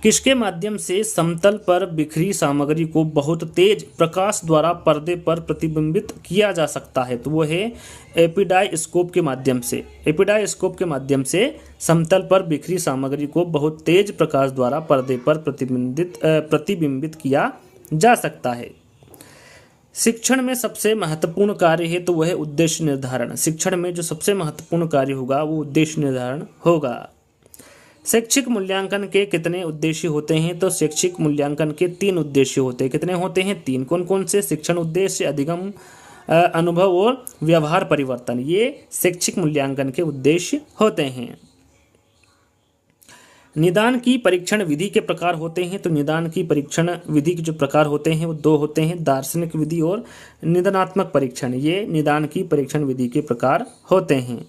किसके माध्यम से समतल पर बिखरी सामग्री को बहुत तेज प्रकाश द्वारा पर्दे पर प्रतिबिंबित किया जा सकता है? तो वो है एपिडाइस्कोप के माध्यम से। एपिडाइस्कोप के माध्यम से समतल पर बिखरी सामग्री को बहुत तेज प्रकाश द्वारा पर्दे पर प्रतिबिंबित किया जा सकता है। शिक्षण में सबसे महत्वपूर्ण कार्य है? तो वह है उद्देश्य निर्धारण। शिक्षण में जो सबसे महत्वपूर्ण कार्य होगा वो उद्देश्य निर्धारण होगा। शैक्षिक मूल्यांकन के कितने उद्देश्य होते हैं? तो शैक्षिक मूल्यांकन के 3 उद्देश्य होते हैं। कितने होते हैं? 3। कौन कौन से? शिक्षण उद्देश्य, अधिगम अनुभव और व्यवहार परिवर्तन। ये शैक्षिक मूल्यांकन के उद्देश्य होते हैं। निदान की परीक्षण विधि के प्रकार होते हैं? तो निदान की परीक्षण विधि के जो प्रकार होते हैं वो 2 होते हैं, दार्शनिक विधि और निदानात्मक परीक्षण। ये निदान की परीक्षण विधि के प्रकार होते हैं।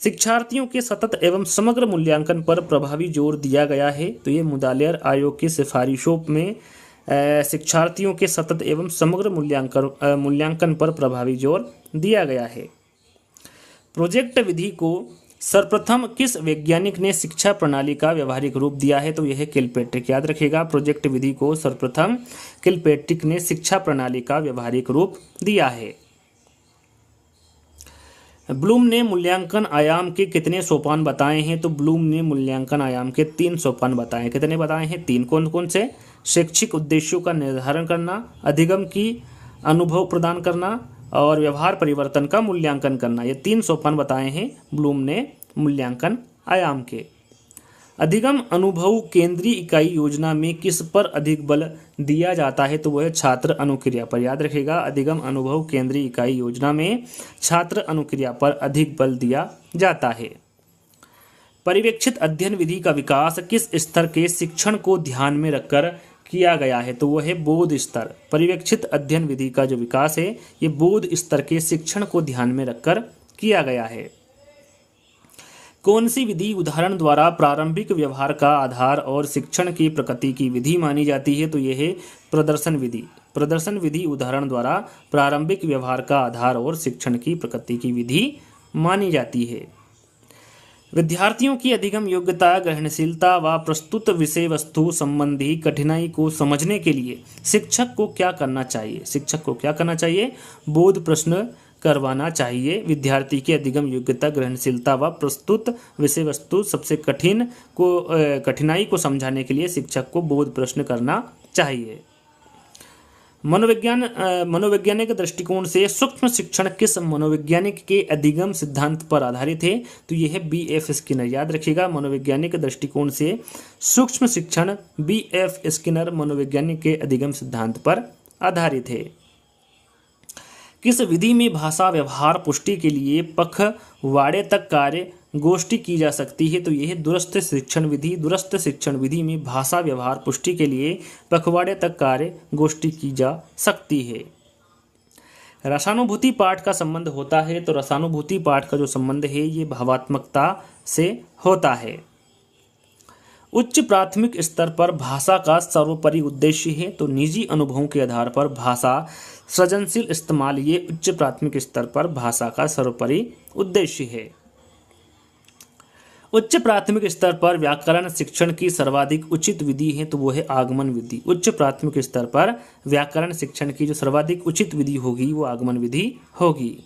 शिक्षार्थियों के सतत एवं समग्र मूल्यांकन पर प्रभावी जोर दिया गया है। तो ये मुदालियर आयोग की सिफारिशों में शिक्षार्थियों के सतत एवं समग्र मूल्यांकन पर प्रभावी जोर दिया गया है। प्रोजेक्ट विधि को सर्वप्रथम किस वैज्ञानिक ने शिक्षा प्रणाली का व्यवहारिक रूप दिया है? तो यह है किलपैट्रिक। याद रखिएगा प्रोजेक्ट विधि को सर्वप्रथम किलपैट्रिक ने शिक्षा प्रणाली का व्यवहारिक रूप दिया है। ब्लूम ने मूल्यांकन आयाम के कितने सोपान बताए हैं? तो ब्लूम ने मूल्यांकन आयाम के 3 सोपान बताए हैं। कितने बताए हैं? 3। कौन कौन से? शैक्षिक उद्देश्यों का निर्धारण करना, अधिगम की अनुभव प्रदान करना और व्यवहार परिवर्तन का मूल्यांकन करना। ये 3 सोपान बताए हैं ब्लूम ने मूल्यांकन आयाम के। अधिगम अनुभव केंद्रीय इकाई योजना में किस पर अधिक बल दिया जाता है? तो वह छात्र अनुक्रिया पर। याद रखिएगा अधिगम अनुभव केंद्रीय इकाई योजना में छात्र अनुक्रिया पर अधिक बल दिया जाता है। पर्यवेक्षित अध्ययन विधि का विकास किस स्तर के शिक्षण को ध्यान में रखकर किया गया है? तो वो है बोध स्तर। पर्यवेक्षित अध्ययन विधि का जो विकास है ये बोध स्तर के शिक्षण को ध्यान में रखकर किया गया है। कौन सी विधि उदाहरण द्वारा प्रारंभिक व्यवहार का आधार और शिक्षण की प्रकृति की विधि मानी जाती है? तो यह है प्रदर्शन विधि। प्रदर्शन विधि उदाहरण द्वारा प्रारंभिक व्यवहार का आधार और शिक्षण की प्रकृति की विधि मानी जाती है। विद्यार्थियों की अधिगम योग्यता, ग्रहणशीलता व प्रस्तुत विषय वस्तु संबंधी कठिनाई को समझने के लिए शिक्षक को क्या करना चाहिए? शिक्षक को क्या करना चाहिए? बोध प्रश्न करवाना चाहिए। विद्यार्थी की अधिगम योग्यता, ग्रहणशीलता व प्रस्तुत विषय वस्तु सबसे कठिनाई को समझाने के लिए शिक्षक को बोध प्रश्न करना चाहिए। मनोवैज्ञानिक दृष्टिकोण से सूक्ष्म शिक्षण किस मनोवैज्ञानिक के अधिगम सिद्धांत पर आधारित है? तो यह है B.F. स्किनर। याद रखिएगा, मनोवैज्ञानिक दृष्टिकोण से सूक्ष्म शिक्षण B.F. स्किनर मनोवैज्ञानिक के अधिगम सिद्धांत पर आधारित है। किस विधि में भाषा व्यवहार पुष्टि के लिए पखवाड़े तक कार्य गोष्ठी की जा सकती है? तो यह है दूरस्थ शिक्षण विधि। दूरस्थ शिक्षण विधि में भाषा व्यवहार पुष्टि के लिए पखवाड़े तक कार्य गोष्ठी की जा सकती है। रसानुभूति पाठ का संबंध होता है, तो रसानुभूति पाठ का जो संबंध है ये भावात्मकता से होता है। उच्च प्राथमिक स्तर पर भाषा का सर्वोपरि उद्देश्य है, तो निजी अनुभवों के आधार पर भाषा सृजनशील इस्तेमाल ये उच्च प्राथमिक स्तर पर भाषा का सर्वोपरि उद्देश्य है। उच्च प्राथमिक स्तर पर व्याकरण शिक्षण की सर्वाधिक उचित विधि है, तो वो है आगमन विधि। उच्च प्राथमिक स्तर पर व्याकरण शिक्षण की जो सर्वाधिक उचित विधि होगी वो आगमन विधि होगी।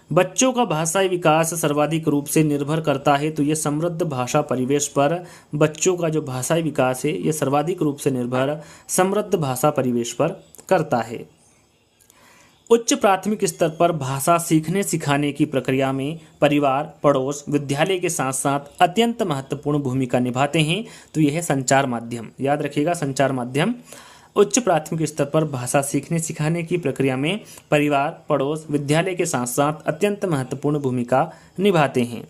बच्चों का भाषाई विकास सर्वाधिक रूप से निर्भर करता है, तो ये समृद्ध भाषा परिवेश पर बच्चों का जो भाषाई विकास है ये सर्वाधिक रूप से निर्भर समृद्ध भाषा परिवेश पर करता है। उच्च प्राथमिक स्तर पर भाषा सीखने सिखाने की प्रक्रिया में परिवार, पड़ोस, विद्यालय के साथ साथ अत्यंत महत्वपूर्ण भूमिका निभाते हैं, तो यह है संचार माध्यम। याद रखिएगा, संचार माध्यम उच्च प्राथमिक स्तर पर भाषा सीखने सिखाने की प्रक्रिया में परिवार, पड़ोस, विद्यालय के साथ साथ अत्यंत महत्वपूर्ण भूमिका निभाते हैं।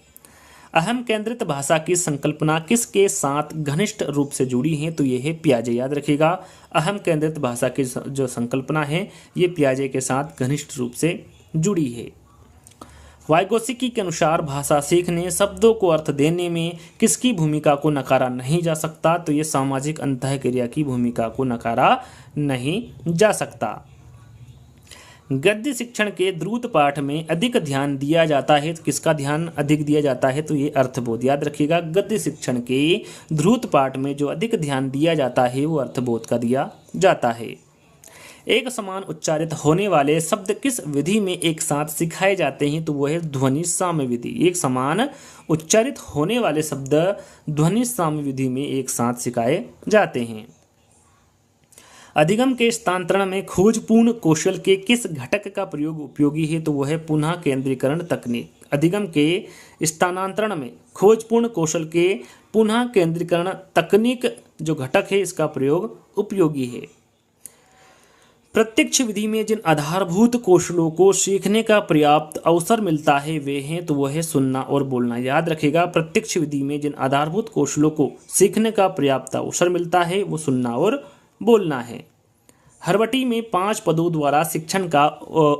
अहम केंद्रित भाषा की संकल्पना किसके साथ घनिष्ठ रूप से जुड़ी है? तो ये है पियाजे। याद रखिएगा, अहम केंद्रित भाषा की जो संकल्पना है ये पियाजे के साथ घनिष्ठ रूप से जुड़ी है। वाइगोत्स्की के अनुसार भाषा सीखने, शब्दों को अर्थ देने में किसकी भूमिका को नकारा नहीं जा सकता? तो ये सामाजिक अंतःक्रिया की भूमिका को नकारा नहीं जा सकता। गद्य शिक्षण के द्रुत पाठ में अधिक ध्यान दिया जाता है, तो किसका ध्यान अधिक दिया जाता है? तो ये अर्थबोध। याद रखिएगा, गद्य शिक्षण के द्रुत पाठ में जो अधिक ध्यान दिया जाता है वो अर्थबोध का दिया जाता है। एक समान उच्चारित होने वाले शब्द किस विधि में एक साथ सिखाए जाते हैं? तो वो है ध्वनि साम्य विधि। एक समान उच्चारित होने वाले शब्द ध्वनि साम्य विधि में एक साथ सिखाए जाते हैं। अधिगम के स्थानांतरण में खोजपूर्ण कौशल के किस घटक का प्रयोग उपयोगी है? तो वह है पुनः केंद्रीकरण तकनीक। अधिगम के स्थानांतरण में खोजपूर्ण कौशल के पुनः केंद्रीकरण तकनीक जो घटक है इसका प्रयोग उपयोगी है। प्रत्यक्ष विधि में जिन आधारभूत कौशलों को सीखने का पर्याप्त अवसर मिलता है वे हैं, तो वह है सुनना और बोलना। याद रखिएगा, प्रत्यक्ष विधि में जिन आधारभूत कौशलों को सीखने का पर्याप्त अवसर मिलता है वो सुनना और बोलना है। हरवटी में 5 पदों द्वारा शिक्षण का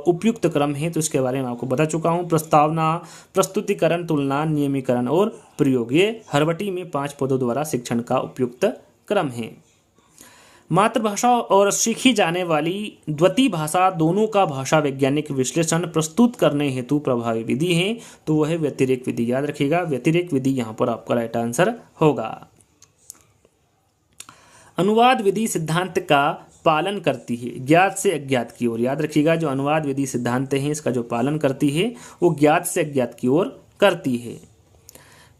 उपयुक्त क्रम है, तो इसके बारे में आपको बता चुका हूँ। प्रस्तावना, प्रस्तुतिकरण, तुलना, नियमीकरण और प्रयोग, ये हरवटी में 5 पदों द्वारा शिक्षण का उपयुक्त क्रम है। मातृभाषा और सीखी जाने वाली द्वितीय भाषा दोनों का भाषा वैज्ञानिक विश्लेषण प्रस्तुत करने हेतु प्रभावी विधि है, तो वह है व्यतिरेक विधि। याद रखिएगा, व्यतिरेक विधि यहाँ पर आपका राइट आंसर होगा। अनुवाद विधि सिद्धांत का पालन करती है ज्ञात से अज्ञात की ओर। याद रखिएगा, जो अनुवाद विधि सिद्धांत है इसका जो पालन करती है वो ज्ञात से अज्ञात की ओर करती है।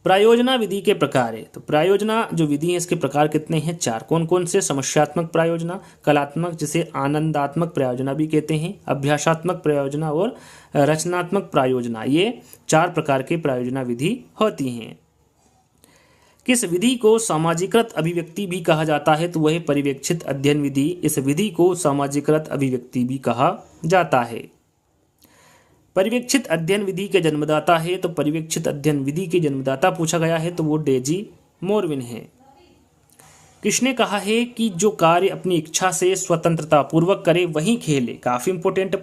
प्रायोजना विधि के प्रकार है, तो प्रायोजना जो विधि है इसके प्रकार कितने हैं? 4। कौन कौन से? समस्यात्मक प्रायोजना, कलात्मक जिसे आनंदात्मक प्रायोजना भी कहते हैं, अभ्यासात्मक प्रायोजना और रचनात्मक प्रायोजना, ये 4 प्रकार के प्रायोजना विधि होती हैं। किस विधि को सामाजिकृत अभिव्यक्ति भी कहा जाता है? तो वह पर्यवेक्षित अध्ययन विधि। इस विधि को सामाजिकृत अभिव्यक्ति भी कहा जाता है। पर्यवेक्षित अध्ययन विधि के जन्मदाता है, तो पर्यवेक्षित अध्ययन विधि के जन्मदाता पूछा गया है तो वो डेजी मोरविन है। किसने कहा है कि जो कार्य अपनी इच्छा से स्वतंत्रता पूर्वक करे वही खेले? काफ़ी इंपॉर्टेंट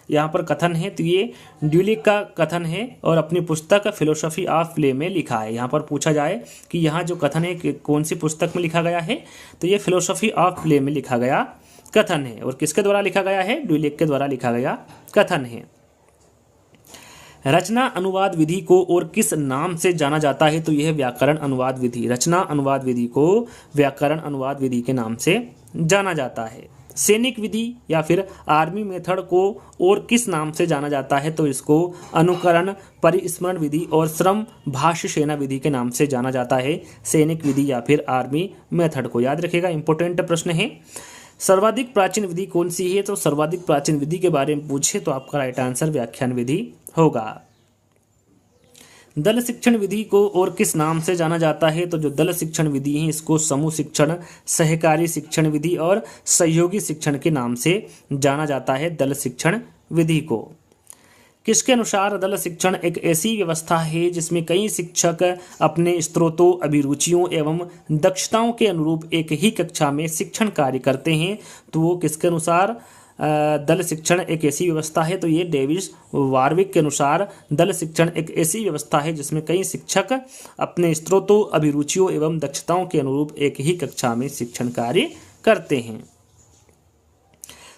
यहाँ पर कथन है, तो ये ड्यूलिक का कथन है और अपनी पुस्तक फिलोसफी ऑफ प्ले में लिखा है। यहाँ पर पूछा जाए कि यहाँ जो कथन है कि कौन सी पुस्तक में लिखा गया है, तो ये फिलोसफी ऑफ प्ले में लिखा गया कथन है। और किसके द्वारा लिखा गया है? ड्यूलिक के द्वारा लिखा गया कथन है। रचना अनुवाद विधि को और किस नाम से जाना जाता है? तो यह व्याकरण अनुवाद विधि। रचना अनुवाद विधि को व्याकरण अनुवाद विधि के नाम से जाना जाता है। सैनिक विधि या फिर आर्मी मेथड को और किस नाम से जाना जाता है? तो इसको अनुकरण, परिस्मरण विधि और श्रम भाष्य सेना विधि के नाम से जाना जाता है। सैनिक विधि या फिर आर्मी मेथड को याद रखिएगा, इंपॉर्टेंट प्रश्न है। सर्वाधिक प्राचीन विधि कौन सी है? तो सर्वाधिक प्राचीन विधि के बारे में पूछे तो आपका राइट आंसर व्याख्यान विधि होगा। दल शिक्षण विधि को और किस नाम से जाना जाता है? तो जो दल शिक्षण विधि है इसको समूह शिक्षण, सहकारी शिक्षण विधि और सहयोगी शिक्षण के नाम से जाना जाता है दल शिक्षण विधि को। किसके अनुसार दल शिक्षण एक ऐसी व्यवस्था है जिसमें कई शिक्षक अपने स्रोतों, अभिरुचियों एवं दक्षताओं के अनुरूप एक ही कक्षा में शिक्षण कार्य करते हैं? तो वो किसके अनुसार दल शिक्षण एक ऐसी व्यवस्था है? तो ये डेविस वार्विक के अनुसार दल शिक्षण एक ऐसी व्यवस्था है जिसमें कई शिक्षक अपने स्रोतों, अभिरुचियों एवं दक्षताओं के अनुरूप एक ही कक्षा में शिक्षण कार्य करते हैं।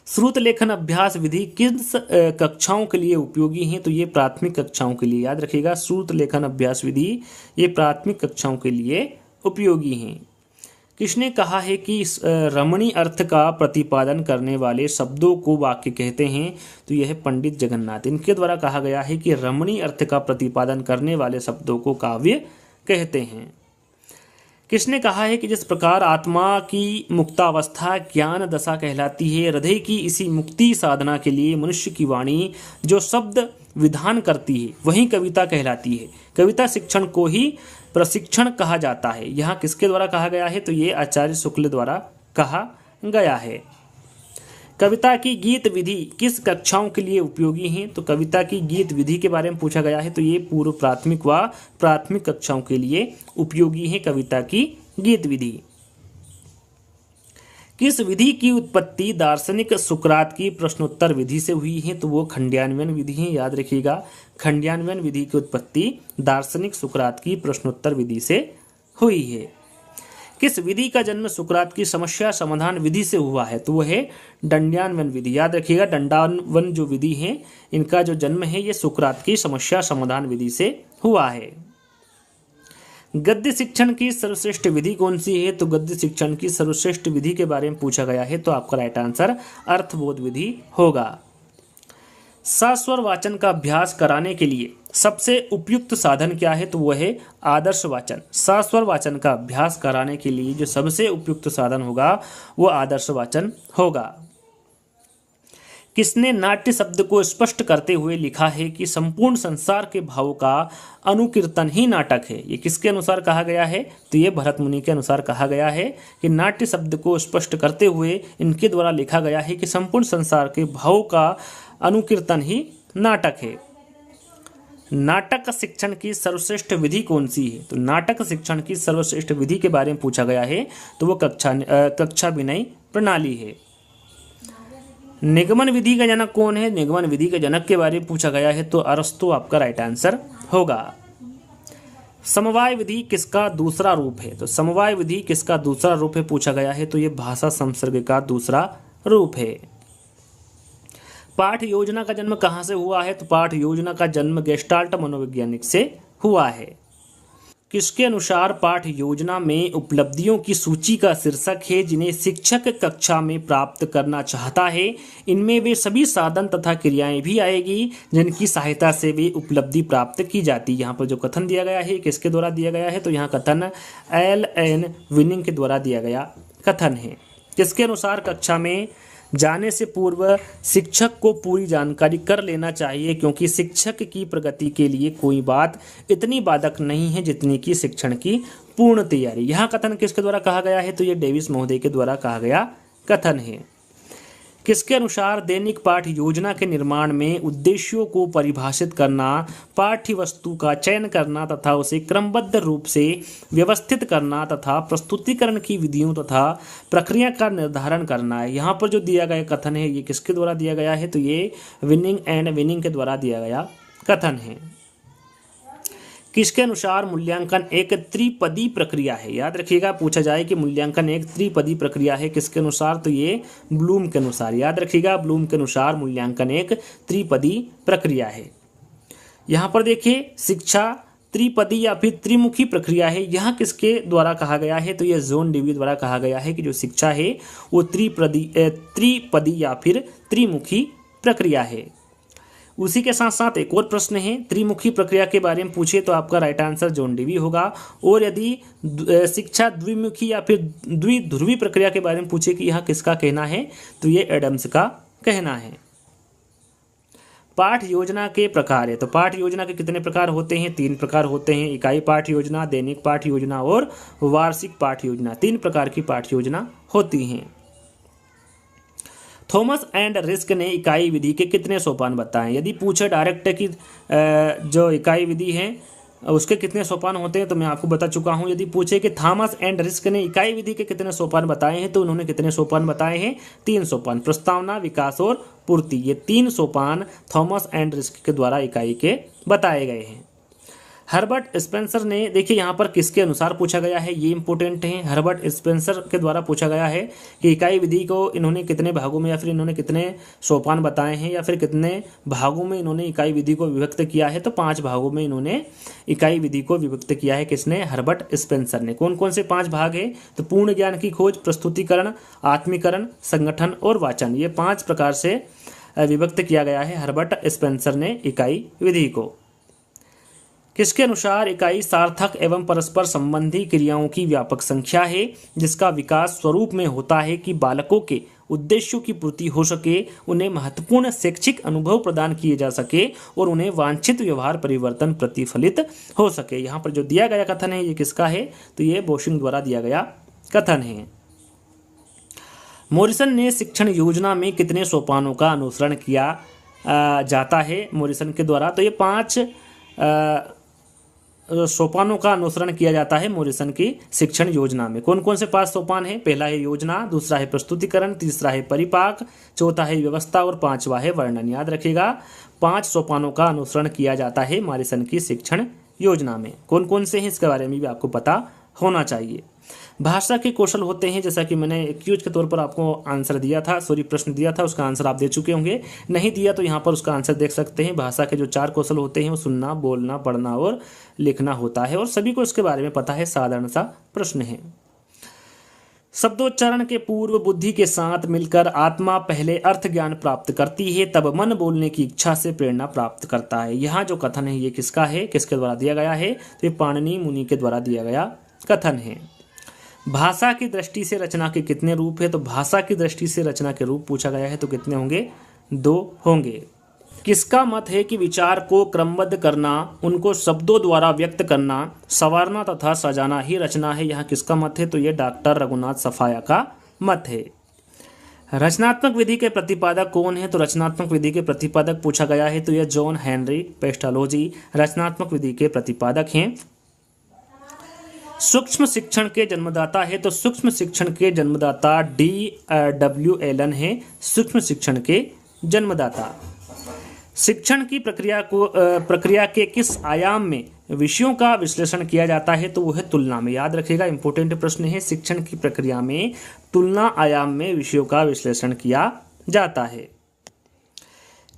श्रुत लेखन अभ्यास विधि किस कक्षाओं के लिए उपयोगी है? तो ये प्राथमिक कक्षाओं के लिए, याद रखिएगा। श्रुत लेखन अभ्यास विधि ये प्राथमिक कक्षाओं के लिए उपयोगी हैं। किसने कहा है कि रमणी अर्थ का प्रतिपादन करने वाले शब्दों को वाक्य कहते हैं? तो यह है पंडित जगन्नाथ। इनके द्वारा कहा गया है कि रमणी अर्थ का प्रतिपादन करने वाले शब्दों को काव्य कहते हैं। किसने कहा है कि जिस प्रकार आत्मा की मुक्तावस्था ज्ञान दशा कहलाती है, हृदय की इसी मुक्ति साधना के लिए मनुष्य की वाणी जो शब्द विधान करती है वही कविता कहलाती है। कविता शिक्षण को ही प्रशिक्षण कहा जाता है। यहाँ किसके द्वारा कहा गया है? तो ये आचार्य शुक्ल द्वारा कहा गया है। कविता की गीत विधि किस कक्षाओं के लिए उपयोगी है? तो कविता की गीत विधि के बारे में पूछा गया है, तो ये पूर्व प्राथमिक व प्राथमिक कक्षाओं के लिए उपयोगी है कविता की गीत विधि। किस विधि की उत्पत्ति दार्शनिक सुकरात की प्रश्नोत्तर विधि से हुई है? तो वो खंड्यान्वयन विधि है, याद रखिएगा। खंड्यान्वयन विधि की उत्पत्ति दार्शनिक सुकरात की प्रश्नोत्तर विधि से हुई है। किस विधि का जन्म सुकरात की समस्या समाधान विधि से हुआ है? तो वह है दंड्यान्वयन विधि, याद रखिएगा। दंडान्वयन जो विधि है इनका जो जन्म है ये सुकरात की समस्या समाधान विधि से हुआ है। गद्य शिक्षण की सर्वश्रेष्ठ विधि कौन सी है? तो गद्य शिक्षण की सर्वश्रेष्ठ विधि के बारे में पूछा गया है, तो आपका राइट आंसर अर्थबोध विधि होगा। सस्वर वाचन का अभ्यास कराने के लिए सबसे उपयुक्त साधन क्या है? तो वह है आदर्श वाचन। सस्वर वाचन का अभ्यास कराने के लिए जो सबसे उपयुक्त साधन होगा वो आदर्श वाचन होगा। किसने नाट्य शब्द को स्पष्ट करते हुए लिखा है कि संपूर्ण संसार के भावों का अनुकीर्तन ही नाटक है? ये किसके अनुसार कहा गया है? तो ये भरत मुनि के अनुसार कहा गया है कि नाट्य शब्द को स्पष्ट करते हुए इनके द्वारा लिखा गया है कि संपूर्ण संसार के भावों का अनुकीर्तन ही नाटक है। नाटक शिक्षण की सर्वश्रेष्ठ विधि कौन सी है? तो नाटक शिक्षण की सर्वश्रेष्ठ विधि के बारे में पूछा गया है, तो वो कक्षा विनय प्रणाली है। निगमन विधि का जनक कौन है? निगमन विधि के जनक के बारे में पूछा गया है, तो अरस्तु आपका राइट आंसर होगा। समवाय विधि किसका दूसरा रूप है? तो समवाय विधि किसका दूसरा रूप है पूछा गया है, तो ये भाषा संसर्ग का दूसरा रूप है। पाठ योजना का जन्म कहाँ से हुआ है? तो पाठ योजना का जन्म गेस्टाल्ट मनोवैज्ञानिक से हुआ है। किसके अनुसार पाठ योजना में उपलब्धियों की सूची का शीर्षक है जिन्हें शिक्षक कक्षा में प्राप्त करना चाहता है? इनमें वे सभी साधन तथा क्रियाएं भी आएगी जिनकी सहायता से वे उपलब्धि प्राप्त की जाती है। यहाँ पर जो कथन दिया गया है किसके द्वारा दिया गया है? तो यहाँ कथन एल.एन. विनिंग के द्वारा दिया गया कथन है। किसके अनुसार कक्षा में जाने से पूर्व शिक्षक को पूरी जानकारी कर लेना चाहिए, क्योंकि शिक्षक की प्रगति के लिए कोई बात इतनी बाधक नहीं है जितनी कि शिक्षण की पूर्ण तैयारी। यह कथन किसके द्वारा कहा गया है? तो ये डेविस महोदय के द्वारा कहा गया कथन है। किसके अनुसार दैनिक पाठ योजना के निर्माण में उद्देश्यों को परिभाषित करना, पाठ्य वस्तु का चयन करना तथा उसे क्रमबद्ध रूप से व्यवस्थित करना तथा प्रस्तुतिकरण की विधियों तथा प्रक्रिया का निर्धारण करना है। यहाँ पर जो दिया गया कथन है ये किसके द्वारा दिया गया है, तो ये विनिंग एंड विनिंग के द्वारा दिया गया कथन है। किसके अनुसार मूल्यांकन एक त्रिपदी प्रक्रिया है। याद रखिएगा, पूछा जाए कि मूल्यांकन एक त्रिपदी प्रक्रिया है, किसके अनुसार, तो ये ब्लूम के अनुसार। याद रखिएगा, ब्लूम के अनुसार मूल्यांकन एक त्रिपदी प्रक्रिया है। यहाँ पर देखिए, शिक्षा त्रिपदी या फिर त्रिमुखी प्रक्रिया है। यहाँ किसके द्वारा कहा गया है, तो ये जॉन डेवी द्वारा कहा गया है कि जो शिक्षा है वो त्रिपदी या फिर त्रिमुखी प्रक्रिया है। उसी के साथ साथ एक और प्रश्न है, त्रिमुखी प्रक्रिया के बारे में पूछे तो आपका राइट आंसर जॉन डेवी होगा। और यदि शिक्षा द्विमुखी या फिर द्विध्रुवी प्रक्रिया के बारे में पूछे कि यह किसका कहना है, तो ये एडम्स का कहना है। पाठ योजना के प्रकार है, तो पाठ योजना के कितने प्रकार होते हैं, 3 प्रकार होते हैं। इकाई पाठ योजना, दैनिक पाठ योजना और वार्षिक पाठ योजना। 3 प्रकार की पाठ योजना होती हैं। थॉमस एंड रिस्क ने इकाई विधि के कितने सोपान बताएं। यदि पूछे डायरेक्ट है कि जो इकाई विधि है उसके कितने सोपान होते हैं, तो मैं आपको बता चुका हूं। यदि पूछे कि थॉमस एंड रिस्क ने इकाई विधि के कितने सोपान बताए हैं, तो उन्होंने कितने सोपान बताए हैं, 3 सोपान, प्रस्तावना, विकास और पूर्ति। ये 3 सोपान थॉमस एंड रिस्क के द्वारा इकाई के बताए गए हैं। हर्बर्ट स्पेंसर ने, देखिए यहाँ पर किसके अनुसार पूछा गया है, ये इंपॉर्टेंट है। हर्बर्ट स्पेंसर के द्वारा पूछा गया है कि इकाई विधि को इन्होंने कितने भागों में या फिर इन्होंने कितने सोपान बताए हैं या फिर कितने भागों में इन्होंने इकाई विधि को विभक्त किया है, तो 5 भागों में इन्होंने इकाई विधि को विभक्त किया है। किसने, हर्बर्ट स्पेंसर ने। कौन कौन से 5 भाग है, तो पूर्ण ज्ञान की खोज, प्रस्तुतिकरण, आत्मीकरण, संगठन और वाचन। ये 5 प्रकार से विभक्त किया गया है हर्बर्ट स्पेंसर ने इकाई विधि को। किसके अनुसार इकाई सार्थक एवं परस्पर संबंधी क्रियाओं की व्यापक संख्या है, जिसका विकास स्वरूप में होता है कि बालकों के उद्देश्यों की पूर्ति हो सके, उन्हें महत्वपूर्ण शैक्षिक अनुभव प्रदान किए जा सके और उन्हें वांछित व्यवहार परिवर्तन प्रतिफलित हो सके। यहाँ पर जो दिया गया कथन है ये किसका है, तो ये बोशिंग द्वारा दिया गया कथन है। मॉरिसन ने शिक्षण योजना में कितने सोपानों का अनुसरण किया जाता है मॉरिसन के द्वारा, तो ये 5 सोपानों का अनुसरण किया जाता है मॉरिसन की शिक्षण योजना में। कौन कौन से 5 सोपान हैं, पहला है योजना, दूसरा है प्रस्तुतिकरण, तीसरा है परिपाक, चौथा है व्यवस्था और 5वां है वर्णन। याद रखिएगा, 5 सोपानों का अनुसरण किया जाता है मॉरिसन की शिक्षण योजना में। कौन कौन से हैं इसके बारे में भी आपको पता होना चाहिए। भाषा के कौशल होते हैं, जैसा कि मैंने क्यूज के तौर पर आपको आंसर दिया था, प्रश्न दिया था, उसका आंसर आप दे चुके होंगे। नहीं दिया तो यहाँ पर उसका आंसर देख सकते हैं। भाषा के जो 4 कौशल होते हैं वो सुनना, बोलना, पढ़ना और लिखना होता है, और सभी को इसके बारे में पता है, साधारण सा प्रश्न है। शब्दोच्चारण के पूर्व बुद्धि के साथ मिलकर आत्मा पहले अर्थ ज्ञान प्राप्त करती है, तब मन बोलने की इच्छा से प्रेरणा प्राप्त करता है। यहाँ जो कथन है ये किसका है, किसके द्वारा दिया गया है, तो ये पाणिनि मुनि के द्वारा दिया गया कथन है। भाषा की दृष्टि से रचना के कितने रूप है, तो भाषा की दृष्टि से रचना के रूप पूछा गया है, तो कितने होंगे, 2 होंगे। किसका मत है कि विचार को क्रमबद्ध करना, उनको शब्दों द्वारा व्यक्त करना, संवारना तथा सजाना ही रचना है। यहाँ किसका मत है, तो ये डॉक्टर रघुनाथ सफाया का मत है। रचनात्मक विधि के प्रतिपादक कौन है, तो रचनात्मक विधि के प्रतिपादक पूछा गया है, तो यह जॉन हेनरी पेस्टालोजी रचनात्मक विधि के प्रतिपादक हैं। सूक्ष्म शिक्षण के जन्मदाता है, तो सूक्ष्म शिक्षण के जन्मदाता D.W. एलन है, सूक्ष्म शिक्षण के जन्मदाता। शिक्षण की प्रक्रिया के किस आयाम में विषयों का विश्लेषण किया जाता है, तो वो है तुलना में। याद रखिएगा, इंपॉर्टेंट प्रश्न है। शिक्षण की प्रक्रिया में तुलना आयाम में विषयों का विश्लेषण किया जाता है।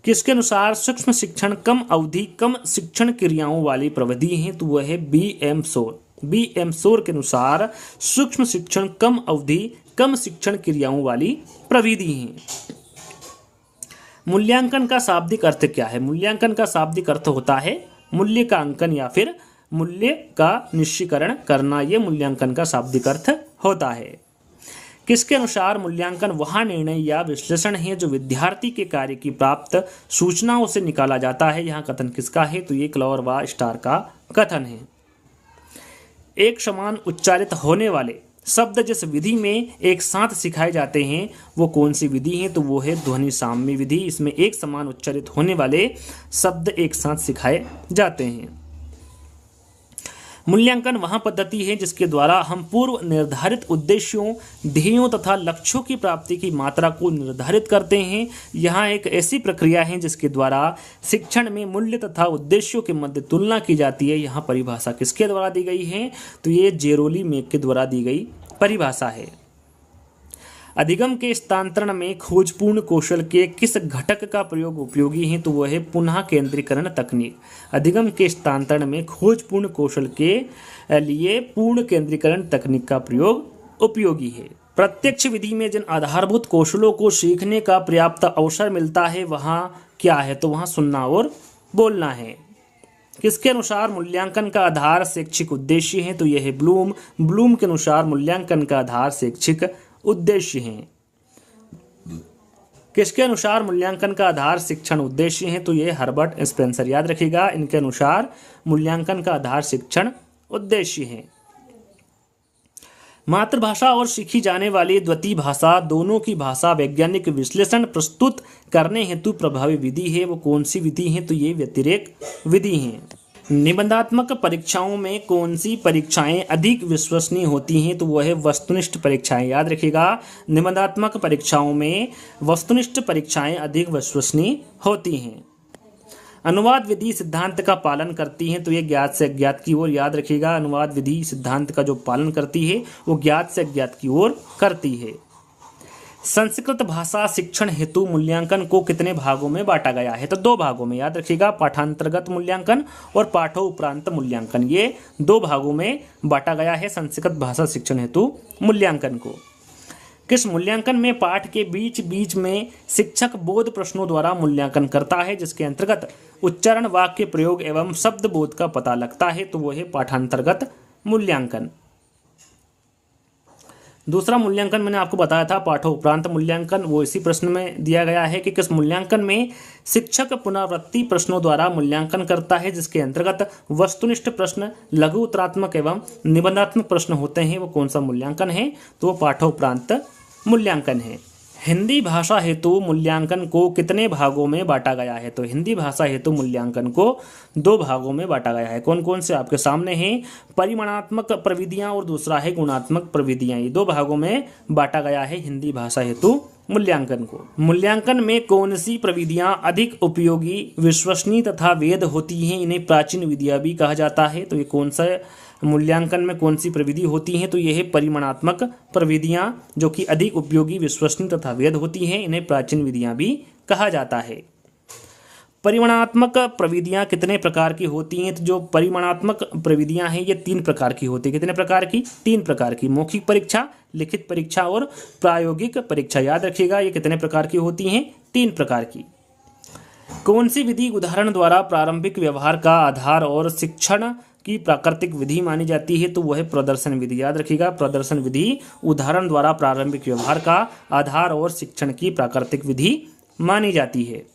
किसके अनुसार सूक्ष्म शिक्षण कम अवधि कम शिक्षण क्रियाओं वाली प्रविधि है, तो वह है B.M. शोर। B.M. शोर के अनुसार सूक्ष्म शिक्षण कम अवधि कम शिक्षण क्रियाओं वाली प्रविधि है। मूल्यांकन का शाब्दिक अर्थ क्या है, मूल्यांकन का शाब्दिक अर्थ होता है मूल्य का अंकन या फिर मूल्य का निश्चयीकरण करना, यह मूल्यांकन का शाब्दिक अर्थ होता है। किसके अनुसार मूल्यांकन वह निर्णय या विश्लेषण है जो विद्यार्थी के कार्य की प्राप्त सूचनाओं से निकाला जाता है। यहाँ कथन किसका है, तो ये क्लॉर व स्टार का कथन है। एक समान उच्चारित होने वाले शब्द जिस विधि में एक साथ सिखाए जाते हैं वो कौन सी विधि है? तो वो है ध्वनि साम्य विधि। इसमें एक समान उच्चारित होने वाले शब्द एक साथ सिखाए जाते हैं। मूल्यांकन वह पद्धति है जिसके द्वारा हम पूर्व निर्धारित उद्देश्यों, ध्येयों तथा लक्ष्यों की प्राप्ति की मात्रा को निर्धारित करते हैं। यह एक ऐसी प्रक्रिया है जिसके द्वारा शिक्षण में मूल्य तथा उद्देश्यों के मध्य तुलना की जाती है। यहाँ परिभाषा किसके द्वारा दी गई है? तो ये जेरोली मेक के द्वारा दी गई परिभाषा है। अधिगम के स्थानांतरण में खोजपूर्ण कौशल के किस घटक का प्रयोग उपयोगी है? तो वह है पुनः केंद्रीकरण तकनीक। अधिगम के स्थानांतरण में खोजपूर्ण कौशल के लिए पूर्ण केंद्रीकरण तकनीक का प्रयोग उपयोगी है। प्रत्यक्ष विधि में जिन आधारभूत कौशलों को सीखने का पर्याप्त अवसर मिलता है वहाँ क्या है? तो वहाँ सुनना और बोलना है। किसके अनुसार मूल्यांकन का आधार शैक्षिक उद्देश्य है? तो यह है ब्लूम के अनुसार मूल्यांकन का आधार शैक्षिक उद्देश्य हैं। किसके अनुसार मूल्यांकन का आधार शिक्षण उद्देश्य है? तो ये हर्बर्ट स्पेंसर, याद रखिएगा। इनके अनुसार मूल्यांकन का आधार शिक्षण उद्देश्य है। मातृभाषा और सीखी जाने वाली द्वितीय भाषा दोनों की भाषा वैज्ञानिक विश्लेषण प्रस्तुत करने हेतु प्रभावी विधि है। वो कौन सी विधि है? तो ये व्यतिरेक विधि है। निबंधात्मक परीक्षाओं में कौन सी परीक्षाएं अधिक विश्वसनीय होती हैं? तो वह है वस्तुनिष्ठ परीक्षाएं, याद रखिएगा। निबंधात्मक परीक्षाओं में वस्तुनिष्ठ परीक्षाएं अधिक विश्वसनीय होती हैं। अनुवाद विधि सिद्धांत का पालन करती हैं। तो ये ज्ञात से अज्ञात की ओर, याद रखिएगा। अनुवाद विधि सिद्धांत का जो पालन करती है वो ज्ञात से अज्ञात की ओर करती है। संस्कृत भाषा शिक्षण हेतु मूल्यांकन को कितने भागों में बांटा गया है? तो 2 भागों में, याद रखिएगा। पाठांतर्गत मूल्यांकन और पाठोपरांत मूल्यांकन, ये 2 भागों में बांटा गया है संस्कृत भाषा शिक्षण हेतु मूल्यांकन को। किस मूल्यांकन में पाठ के बीच बीच में शिक्षक बोध प्रश्नों द्वारा मूल्यांकन करता है, जिसके अंतर्गत उच्चारण, वाक्य प्रयोग एवं शब्द बोध का पता लगता है? तो वह है पाठांतर्गत मूल्यांकन। दूसरा मूल्यांकन मैंने आपको बताया था पाठोपरांत मूल्यांकन, वो इसी प्रश्न में दिया गया है कि किस मूल्यांकन में शिक्षक पुनरावृत्ति प्रश्नों द्वारा मूल्यांकन करता है, जिसके अंतर्गत वस्तुनिष्ठ प्रश्न, लघु उत्तरात्मक एवं निबंधात्मक प्रश्न होते हैं। वो कौन सा मूल्यांकन है? तो वो पाठोपरांत मूल्यांकन है। हिंदी भाषा हेतु मूल्यांकन को कितने भागों में बांटा गया है? तो हिंदी भाषा हेतु मूल्यांकन को 2 भागों में बांटा गया है। कौन कौन से आपके सामने हैं? परिमाणात्मक प्रविधियां और दूसरा है गुणात्मक प्रविधियां। ये 2 भागों में बांटा गया है हिंदी भाषा हेतु मूल्यांकन को। मूल्यांकन में कौन सी प्रविधियां अधिक उपयोगी, विश्वसनीय तथा वैध होती हैं? इन्हें प्राचीन विधियां भी कहा जाता है। तो ये कौन सा मूल्यांकन में कौन सी प्रविधि होती हैं? तो यह है परिमाणात्मक प्रविधियां, जो कि अधिक उपयोगी, विश्वसनीय तथा वैध होती हैं। इन्हें प्राचीन विधियां भी कहा जाता है। परिमाणात्मक प्रविधियां कितने प्रकार की होती हैं? तो जो परिमाणात्मक प्रविधियां हैं ये 3 प्रकार की होती है। कितने प्रकार की? 3 प्रकार की। मौखिक परीक्षा, लिखित परीक्षा और प्रायोगिक परीक्षा। याद रखिएगा ये कितने प्रकार की होती हैं? 3 प्रकार की। कौन सी विधि उदाहरण द्वारा प्रारंभिक व्यवहार का आधार और शिक्षण की प्राकृतिक विधि मानी जाती है? तो वह है प्रदर्शन विधि। याद रखिएगा, प्रदर्शन विधि उदाहरण द्वारा प्रारंभिक व्यवहार का आधार और शिक्षण की प्राकृतिक विधि मानी जाती है।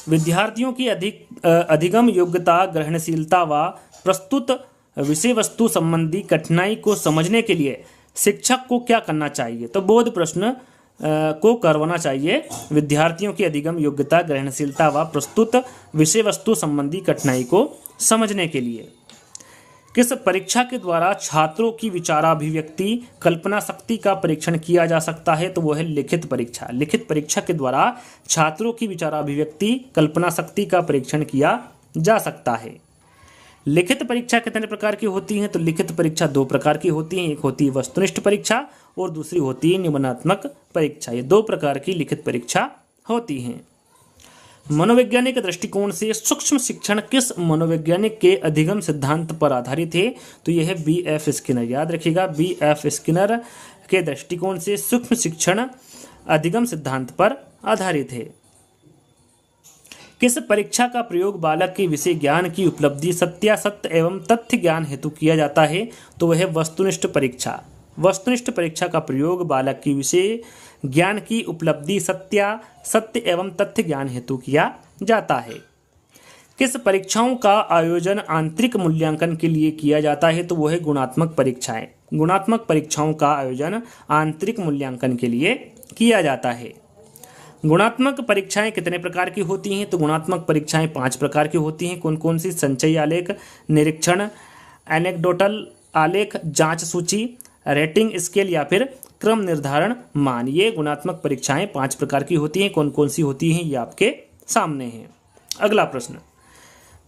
विद्यार्थियों की अधिगम योग्यता, ग्रहणशीलता व प्रस्तुत विषय वस्तु संबंधी कठिनाई को समझने के लिए शिक्षक को क्या करना चाहिए? तो बोध प्रश्न को करवाना चाहिए। विद्यार्थियों की अधिगम योग्यता, ग्रहणशीलता व प्रस्तुत विषय वस्तु संबंधी कठिनाई को समझने के लिए। किस परीक्षा के द्वारा छात्रों की विचाराभिव्यक्ति, कल्पना शक्ति का परीक्षण किया जा सकता है? तो वह है लिखित परीक्षा। लिखित परीक्षा के द्वारा छात्रों की विचाराभिव्यक्ति, कल्पना शक्ति का परीक्षण किया जा सकता है। लिखित परीक्षा कितने प्रकार की होती है? तो लिखित परीक्षा 2 प्रकार की होती है। एक होती है वस्तुनिष्ठ परीक्षा और दूसरी होती है निबंधात्मक परीक्षा। ये 2 प्रकार की लिखित परीक्षा होती हैं। मनोवैज्ञानिक दृष्टिकोण से सूक्ष्म शिक्षण किस मनोवैज्ञानिक के अधिगम सिद्धांत पर आधारित है? तो यह है B.F. स्किनर। याद रखिएगा, B.F. स्किनर के दृष्टिकोण से सूक्ष्म शिक्षण अधिगम सिद्धांत पर आधारित है। किस परीक्षा का प्रयोग बालक के विषय ज्ञान की उपलब्धि, सत्यासत्य एवं तथ्य ज्ञान हेतु किया जाता है? तो वह है वस्तुनिष्ठ परीक्षा। वस्तुनिष्ठ परीक्षा का प्रयोग बालक की विषय ज्ञान की उपलब्धि, सत्य एवं तथ्य ज्ञान हेतु किया जाता है। किस परीक्षाओं का आयोजन आंतरिक मूल्यांकन के लिए किया जाता है? तो वह है गुणात्मक परीक्षाएं। गुणात्मक परीक्षाओं का आयोजन आंतरिक मूल्यांकन के लिए किया जाता है। गुणात्मक परीक्षाएं कितने प्रकार की होती हैं? तो गुणात्मक परीक्षाएं 5 प्रकार की होती हैं। कौन कौन सी? संचयी आलेख, निरीक्षण, एनेक्डोटल आलेख, जांच सूची, रेटिंग स्केल या फिर क्रम निर्धारण मान। ये गुणात्मक परीक्षाएं 5 प्रकार की होती हैं। कौन कौन सी होती हैं ये आपके सामने है। अगला प्रश्न,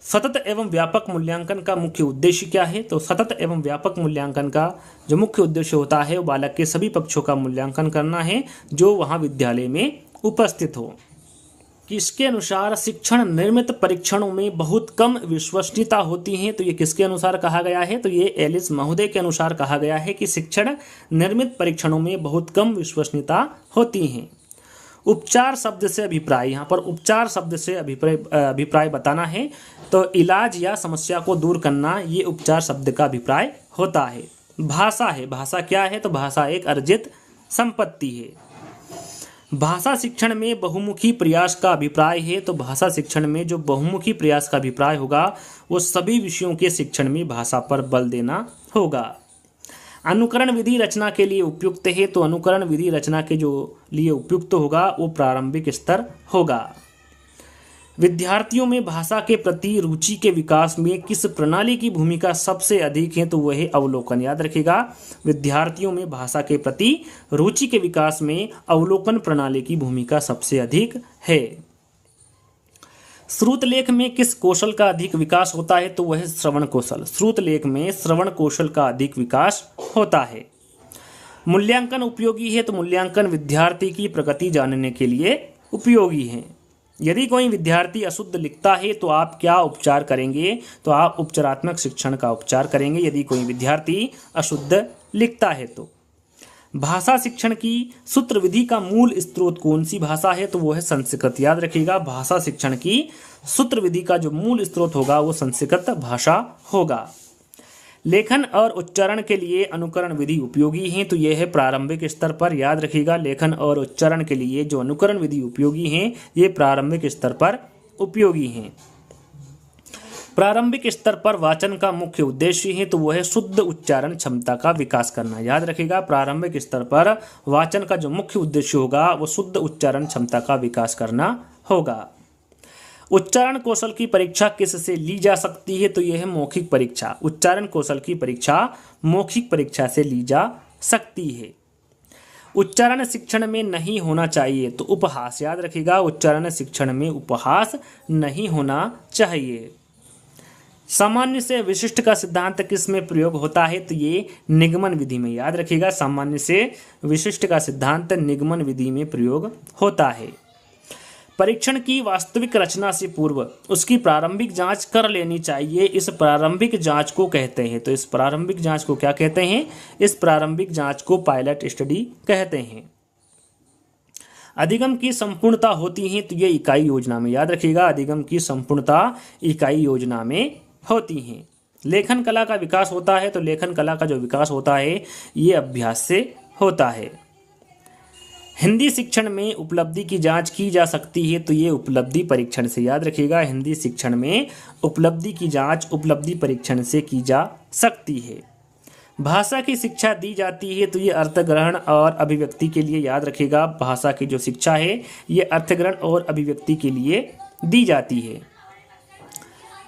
सतत एवं व्यापक मूल्यांकन का मुख्य उद्देश्य क्या है? तो सतत एवं व्यापक मूल्यांकन का जो मुख्य उद्देश्य होता है वो बालक के सभी पक्षों का मूल्यांकन करना है जो वहाँ विद्यालय में उपस्थित हो। किसके अनुसार शिक्षण निर्मित परीक्षणों में बहुत कम विश्वसनीयता होती है? तो ये किसके अनुसार कहा गया है? तो ये एलिस महोदय के अनुसार कहा गया है कि शिक्षण निर्मित परीक्षणों में बहुत कम विश्वसनीयता होती है। उपचार शब्द से अभिप्राय, यहाँ पर उपचार शब्द से अभिप्राय बताना है। तो इलाज या समस्या को दूर करना, ये उपचार शब्द का अभिप्राय होता है। भाषा है, भाषा क्या है? तो भाषा एक अर्जित संपत्ति है। भाषा शिक्षण में बहुमुखी प्रयास का अभिप्राय है। तो भाषा शिक्षण में जो बहुमुखी प्रयास का अभिप्राय होगा वो सभी विषयों के शिक्षण में भाषा पर बल देना होगा। अनुकरण विधि रचना के लिए उपयुक्त है। तो अनुकरण विधि रचना के जो लिए उपयुक्त होगा वो प्रारंभिक स्तर होगा। विद्यार्थियों में भाषा के प्रति रुचि के विकास में किस प्रणाली की भूमिका सबसे अधिक है? तो वह है अवलोकन। याद रखिएगा, विद्यार्थियों में भाषा के प्रति रुचि के विकास में अवलोकन प्रणाली की भूमिका सबसे अधिक है। श्रुत लेख में किस कौशल का अधिक विकास होता है? तो वह है श्रवण कौशल। श्रुत लेख में श्रवण कौशल का अधिक विकास होता है। मूल्यांकन उपयोगी है। तो मूल्यांकन विद्यार्थी की प्रगति जानने के लिए उपयोगी है। यदि कोई विद्यार्थी अशुद्ध लिखता है तो आप क्या उपचार करेंगे? तो आप उपचारात्मक शिक्षण का उपचार करेंगे यदि कोई विद्यार्थी अशुद्ध लिखता है तो। भाषा शिक्षण की सूत्र विधि का मूल स्रोत कौन सी भाषा है? तो वो है संस्कृत। याद रखिएगा, भाषा शिक्षण की सूत्र विधि का जो मूल स्रोत होगा वो संस्कृत भाषा होगा। लेखन और उच्चारण के लिए अनुकरण विधि उपयोगी है। तो यह है प्रारंभिक स्तर पर। याद रखिएगा, लेखन और उच्चारण के लिए जो अनुकरण विधि उपयोगी है ये प्रारंभिक स्तर पर उपयोगी हैं। प्रारंभिक स्तर पर वाचन का मुख्य उद्देश्य है। तो वह है शुद्ध उच्चारण क्षमता का विकास करना। याद रखिएगा, प्रारंभिक स्तर पर वाचन का जो मुख्य उद्देश्य होगा वो शुद्ध उच्चारण क्षमता का विकास करना होगा। उच्चारण कौशल की परीक्षा किससे ली जा सकती है? तो यह है मौखिक परीक्षा। उच्चारण कौशल की परीक्षा मौखिक परीक्षा से ली जा सकती है। उच्चारण शिक्षण में नहीं होना चाहिए तो उपहास। याद रखिएगा, उच्चारण शिक्षण में उपहास नहीं होना चाहिए। सामान्य से विशिष्ट का सिद्धांत किस में प्रयोग होता है? तो ये निगमन विधि में। याद रखिएगा, सामान्य से विशिष्ट का सिद्धांत निगमन विधि में प्रयोग होता है। परीक्षण की वास्तविक रचना से पूर्व उसकी प्रारंभिक जांच कर लेनी चाहिए। इस प्रारंभिक जांच को कहते हैं। तो इस प्रारंभिक जांच को क्या कहते हैं? इस प्रारंभिक जांच को पायलट स्टडी कहते हैं। अधिगम की संपूर्णता होती है तो ये इकाई योजना में। याद रखिएगा, अधिगम की संपूर्णता इकाई योजना में होती हैं। लेखन कला का विकास होता है। तो लेखन कला का जो विकास होता है ये अभ्यास से होता है। हिंदी शिक्षण में उपलब्धि की जांच की जा सकती है। तो ये उपलब्धि परीक्षण से। याद रखिएगा, हिंदी शिक्षण में उपलब्धि की जांच उपलब्धि परीक्षण से की जा सकती है। भाषा की शिक्षा दी जाती है। तो ये अर्थग्रहण और अभिव्यक्ति के लिए। याद रखिएगा, भाषा की जो शिक्षा है ये अर्थग्रहण और अभिव्यक्ति के लिए दी जाती है।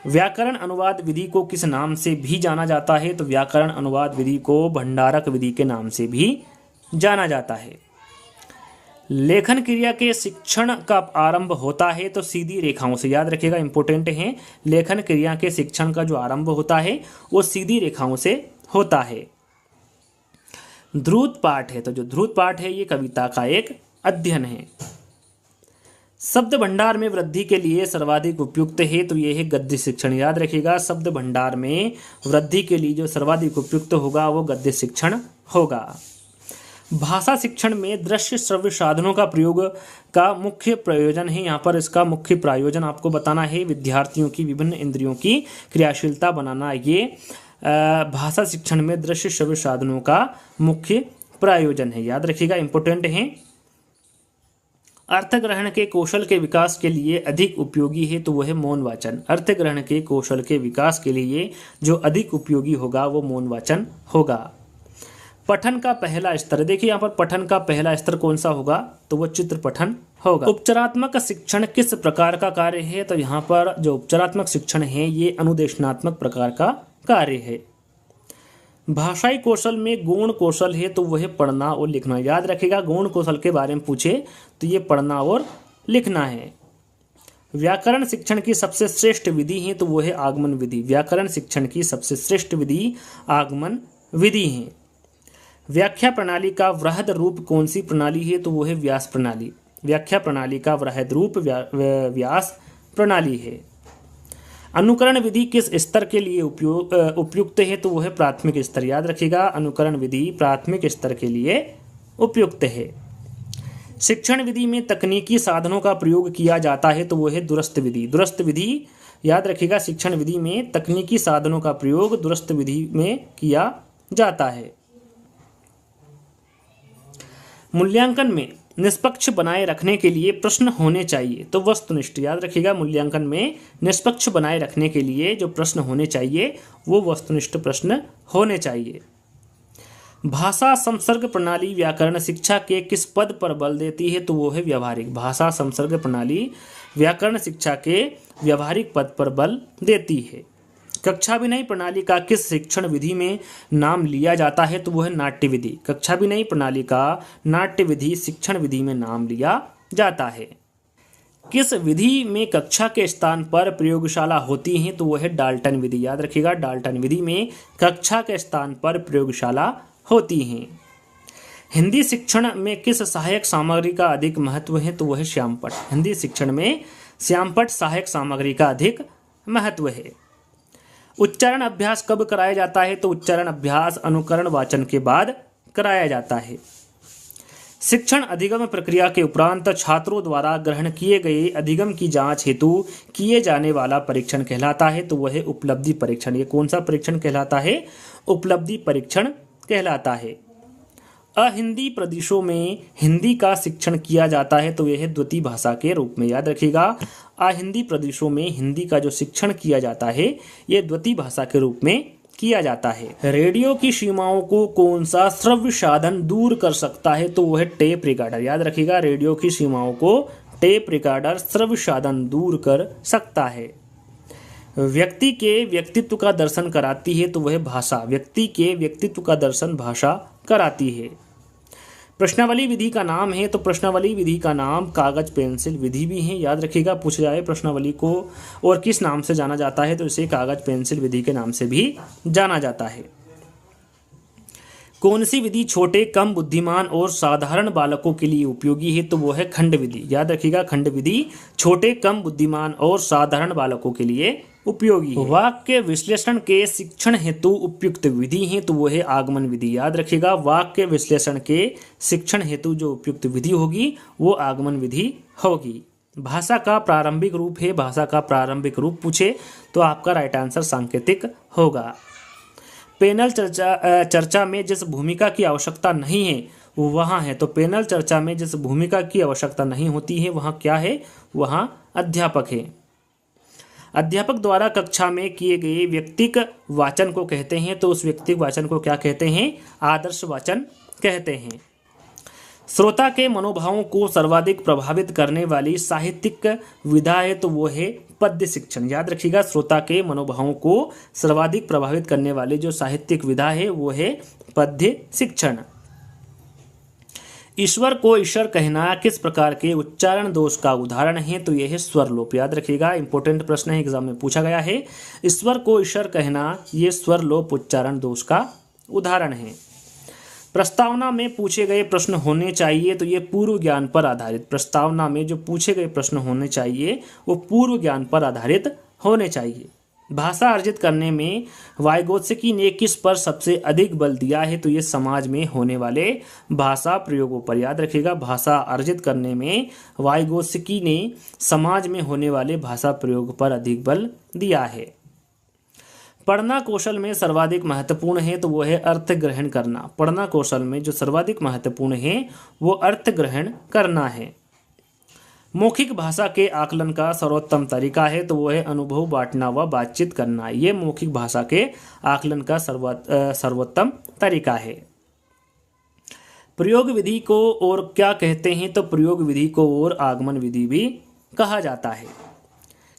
व्याकरण अनुवाद विधि को किस नाम से भी जाना जाता है? तो व्याकरण अनुवाद विधि को भंडारक विधि के नाम से भी जाना जाता है। लेखन क्रिया के शिक्षण का आरंभ होता है तो सीधी रेखाओं से। याद रखिएगा, इंपॉर्टेंट है, लेखन क्रिया के शिक्षण का जो आरंभ होता है वो सीधी रेखाओं से होता है। ध्रुत पाठ है। तो जो ध्रुत पाठ है ये कविता का एक अध्ययन है। शब्द भंडार में वृद्धि के लिए सर्वाधिक उपयुक्त है। तो ये है गद्य शिक्षण। याद रखिएगा, शब्द भंडार में वृद्धि के लिए जो सर्वाधिक उपयुक्त होगा वो गद्य शिक्षण होगा। भाषा शिक्षण में दृश्य श्रव्य साधनों का प्रयोग का मुख्य प्रयोजन है। यहाँ पर इसका मुख्य प्रयोजन आपको बताना है। विद्यार्थियों की विभिन्न इंद्रियों की क्रियाशीलता बनाना, ये भाषा शिक्षण में दृश्य श्रव्य साधनों का मुख्य प्रयोजन है। याद रखिएगा, इंपॉर्टेंट है। अर्थग्रहण के कौशल के विकास के लिए अधिक उपयोगी है। तो वह है मौन वाचन। अर्थग्रहण के कौशल के विकास के लिए जो अधिक उपयोगी होगा वो मौन वाचन होगा। पठन का पहला स्तर, देखिए यहाँ पर पठन का पहला स्तर कौन सा होगा, तो वो चित्र पठन होगा। उपचारात्मक शिक्षण किस प्रकार का कार्य है, तो यहाँ पर जो उपचारात्मक शिक्षण है ये अनुदेशनात्मक प्रकार का कार्य है। भाषाई कौशल में गौण कौशल है, तो वह पढ़ना और लिखना। याद रखिएगा, गौण कौशल के बारे में पूछे तो ये पढ़ना और लिखना है। व्याकरण शिक्षण की सबसे श्रेष्ठ विधि है, तो वह है आगमन विधि। व्याकरण शिक्षण की सबसे श्रेष्ठ विधि आगमन विधि है। व्याख्या प्रणाली का वृहद रूप कौन सी प्रणाली है, तो वह है व्यास प्रणाली। व्याख्या प्रणाली का वृहद रूप व्यास प्रणाली है। अनुकरण विधि किस स्तर के लिए उपयुक्त है, तो वह है प्राथमिक स्तर। याद रखिएगा, अनुकरण विधि प्राथमिक स्तर के लिए उपयुक्त है। शिक्षण विधि में तकनीकी साधनों का प्रयोग किया जाता है, तो वह है दूरस्थ विधि। दूरस्थ विधि, याद रखिएगा, शिक्षण विधि में तकनीकी साधनों का प्रयोग दूरस्थ विधि में किया जाता है। मूल्यांकन में निष्पक्ष बनाए रखने के लिए प्रश्न होने चाहिए, तो वस्तुनिष्ठ। याद रखिएगा, मूल्यांकन में निष्पक्ष बनाए रखने के लिए जो प्रश्न होने चाहिए वो वस्तुनिष्ठ प्रश्न होने चाहिए। भाषा संसर्ग प्रणाली व्याकरण शिक्षा के किस पद पर बल देती है, तो वो है व्यवहारिक। भाषा संसर्ग प्रणाली व्याकरण शिक्षा के व्यवहारिक पद पर बल देती है। कक्षाभिनय प्रणाली का किस शिक्षण विधि में नाम लिया जाता है, तो वह है नाट्य विधि। कक्षाभिनय प्रणाली का नाट्य विधि शिक्षण विधि में नाम लिया जाता है। किस विधि में कक्षा के स्थान पर प्रयोगशाला होती है, तो वह है डाल्टन विधि। याद रखिएगा, डाल्टन विधि में कक्षा के स्थान पर प्रयोगशाला होती हैं। हिंदी शिक्षण में किस सहायक सामग्री का अधिक महत्व है, तो वह है श्यामपट्ट। हिंदी शिक्षण में श्यामपट्ट सहायक सामग्री का अधिक महत्व है। उच्चारण अभ्यास कब कराया जाता है, तो उच्चारण अभ्यास अनुकरण वाचन के बाद कराया जाता है। शिक्षण अधिगम प्रक्रिया के उपरांत छात्रों द्वारा ग्रहण किए गए अधिगम की जांच हेतु किए जाने वाला परीक्षण कहलाता है, तो वह है उपलब्धि परीक्षण। ये कौन सा परीक्षण कहलाता है, उपलब्धि परीक्षण कहलाता है। अहिंदी प्रदेशों में हिंदी का शिक्षण किया जाता है, तो यह है द्वितीय भाषा के रूप में। याद रखिएगा, अहिंदी प्रदेशों में हिंदी का जो शिक्षण किया जाता है यह द्वितीय भाषा के रूप में किया जाता है। रेडियो की सीमाओं को कौन सा श्रव्य साधन दूर कर सकता है, तो वह है टेप रिकॉर्डर। याद रखिएगा, रेडियो की सीमाओं को टेप रिकॉर्डर श्रव्य साधन दूर कर सकता है। व्यक्ति के व्यक्तित्व का दर्शन कराती है, तो वह भाषा। व्यक्ति के व्यक्तित्व का दर्शन भाषा कराती है। प्रश्नावली विधि का नाम है, तो प्रश्नावली विधि का नाम कागज पेंसिल विधि भी है। याद रखिएगा, पूछ जाए प्रश्नावली को और किस नाम से जाना जाता है, तो इसे कागज पेंसिल विधि के नाम से भी जाना जाता है। कौन सी विधि छोटे कम बुद्धिमान और साधारण बालकों के लिए उपयोगी है, तो वो है खंड विधि। याद रखिएगा, खंड विधि छोटे कम बुद्धिमान और साधारण बालकों के लिए उपयोगी है। वाक्य विश्लेषण के शिक्षण हेतु उपयुक्त विधि है, तो वो है आगमन विधि। याद रखिएगा, वाक्य विश्लेषण के शिक्षण हेतु जो उपयुक्त विधि होगी वो आगमन विधि होगी। भाषा का प्रारंभिक रूप है, भाषा का प्रारंभिक रूप पूछे तो आपका राइट आंसर सांकेतिक होगा। पैनल चर्चा में जिस भूमिका की आवश्यकता नहीं है वो वहाँ है, तो पैनल चर्चा में जिस भूमिका की आवश्यकता नहीं होती है वहाँ क्या है, वहाँ अध्यापक है। अध्यापक द्वारा कक्षा में किए गए व्यक्तिक वाचन को कहते हैं, तो उस व्यक्तिक वाचन को क्या कहते हैं, आदर्श वाचन कहते हैं। श्रोता के मनोभावों को सर्वाधिक प्रभावित करने वाली साहित्यिक विधा है, तो वो है पद्य शिक्षण। याद रखिएगा, श्रोता के मनोभावों को सर्वाधिक प्रभावित करने वाली जो साहित्यिक विधा है वो है पद्य शिक्षण। ईश्वर को ईश्वर कहना किस प्रकार के उच्चारण दोष का उदाहरण है, तो यह है स्वरलोप। याद रखिएगा, इंपॉर्टेंट प्रश्न है, एग्जाम में पूछा गया है। ईश्वर को ईश्वर कहना ये स्वरलोप उच्चारण दोष का उदाहरण है। प्रस्तावना में पूछे गए प्रश्न होने चाहिए, तो ये पूर्व ज्ञान पर आधारित। प्रस्तावना में जो पूछे गए प्रश्न होने चाहिए वो पूर्व ज्ञान पर आधारित होने चाहिए। भाषा अर्जित करने में वाइगोत्स्की ने किस पर सबसे अधिक बल दिया है, तो ये समाज में होने वाले भाषा प्रयोगों पर। याद रखिएगा, भाषा अर्जित करने में वाइगोत्स्की ने समाज में होने वाले भाषा प्रयोग पर अधिक बल दिया है। पढ़ना कौशल में सर्वाधिक महत्वपूर्ण है, तो वो है अर्थ ग्रहण करना। पढ़ना कौशल में जो सर्वाधिक महत्वपूर्ण है वो अर्थ ग्रहण करना है। मौखिक भाषा के आकलन का सर्वोत्तम तरीका है, तो वो है अनुभव बांटना व बातचीत करना। ये मौखिक भाषा के आकलन का सर्वोत्तम तरीका है। प्रयोग विधि को और क्या कहते हैं? तो प्रयोग विधि को और आगमन विधि भी कहा जाता है।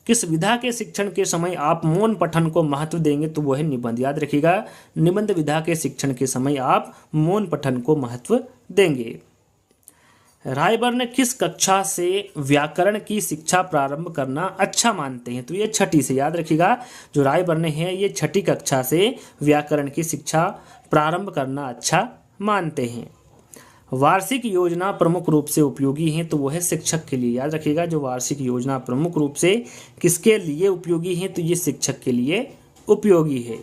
किस विधा के शिक्षण के समय आप मौन पठन को महत्व देंगे? तो वो है निबंध। याद रखिएगा, निबंध विधा के शिक्षण के समय आप मौन पठन को महत्व देंगे। रायबर्न किस कक्षा से व्याकरण की शिक्षा प्रारंभ करना अच्छा मानते हैं? तो ये छठी से। याद रखिएगा, जो रायबर्न है ये छठी कक्षा से व्याकरण की शिक्षा प्रारंभ करना अच्छा मानते हैं। वार्षिक योजना प्रमुख रूप से उपयोगी है? तो वो है शिक्षक के लिए। याद रखिएगा, जो वार्षिक योजना प्रमुख रूप से किसके लिए उपयोगी है? तो ये शिक्षक के लिए उपयोगी है।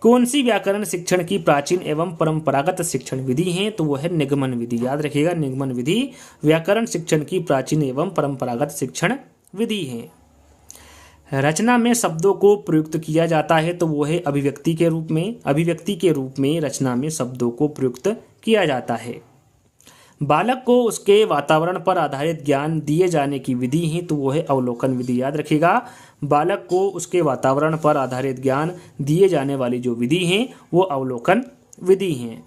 कौन सी व्याकरण शिक्षण की प्राचीन एवं परंपरागत शिक्षण विधि है? तो वो है निगमन विधि। याद रखिएगा, निगमन विधि व्याकरण शिक्षण की प्राचीन एवं परंपरागत शिक्षण विधि है। रचना में शब्दों को प्रयुक्त किया जाता है? तो वो है अभिव्यक्ति के रूप में। अभिव्यक्ति के रूप में रचना में शब्दों को प्रयुक्त किया जाता है। बालक को उसके वातावरण पर आधारित ज्ञान दिए जाने की विधि है? तो वो है अवलोकन विधि। याद रखिएगा, बालक को उसके वातावरण पर आधारित ज्ञान दिए जाने वाली जो विधि है वो अवलोकन विधि है।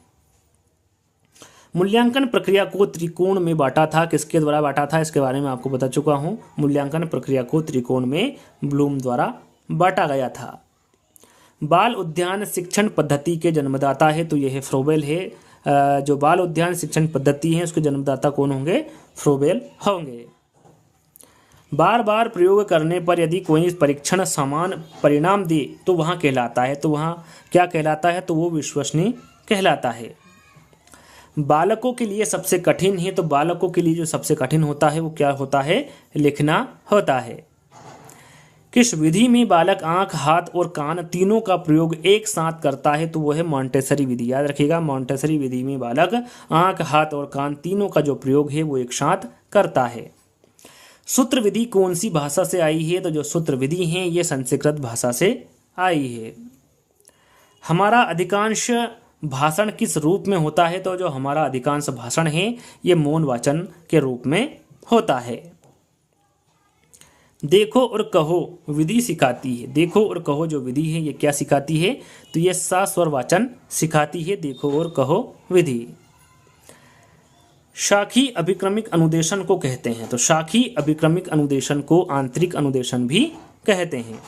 मूल्यांकन प्रक्रिया को त्रिकोण में बांटा था? किसके द्वारा बांटा था? इसके बारे में आपको बता चुका हूँ। मूल्यांकन प्रक्रिया को त्रिकोण में ब्लूम द्वारा बांटा गया था। बाल उद्यान शिक्षण पद्धति के जन्मदाता है? तो यह है फ्रोबेल है। जो बाल उद्यान शिक्षण पद्धति है उसके जन्मदाता कौन होंगे? फ्रोबेल होंगे। बार बार प्रयोग करने पर यदि कोई परीक्षण समान परिणाम दे तो वहाँ कहलाता है? तो वहाँ क्या कहलाता है? तो वो विश्वसनीय कहलाता है। बालकों के लिए सबसे कठिन है? तो बालकों के लिए जो सबसे कठिन होता है वो क्या होता है? लिखना होता है। किस विधि में बालक आंख, हाथ और कान तीनों का प्रयोग एक साथ करता है? तो वो है मॉन्टेसरी विधि। याद रखिएगा, मॉन्टेसरी विधि में बालक आंख, हाथ और कान तीनों का जो प्रयोग है वो एक साथ करता है। सूत्र विधि कौन सी भाषा से आई है? तो जो सूत्र विधि है ये संस्कृत भाषा से आई है। हमारा अधिकांश भाषण किस रूप में होता है? तो जो हमारा अधिकांश भाषण है ये मौन वाचन के रूप में होता है। देखो और कहो विधि सिखाती है? देखो और कहो जो विधि है ये क्या सिखाती है? तो ये सस्वर वाचन सिखाती है, देखो और कहो विधि। शाखी अभिक्रमिक अनुदेशन को कहते हैं? तो शाखी अभिक्रमिक अनुदेशन को आंतरिक अनुदेशन भी कहते हैं।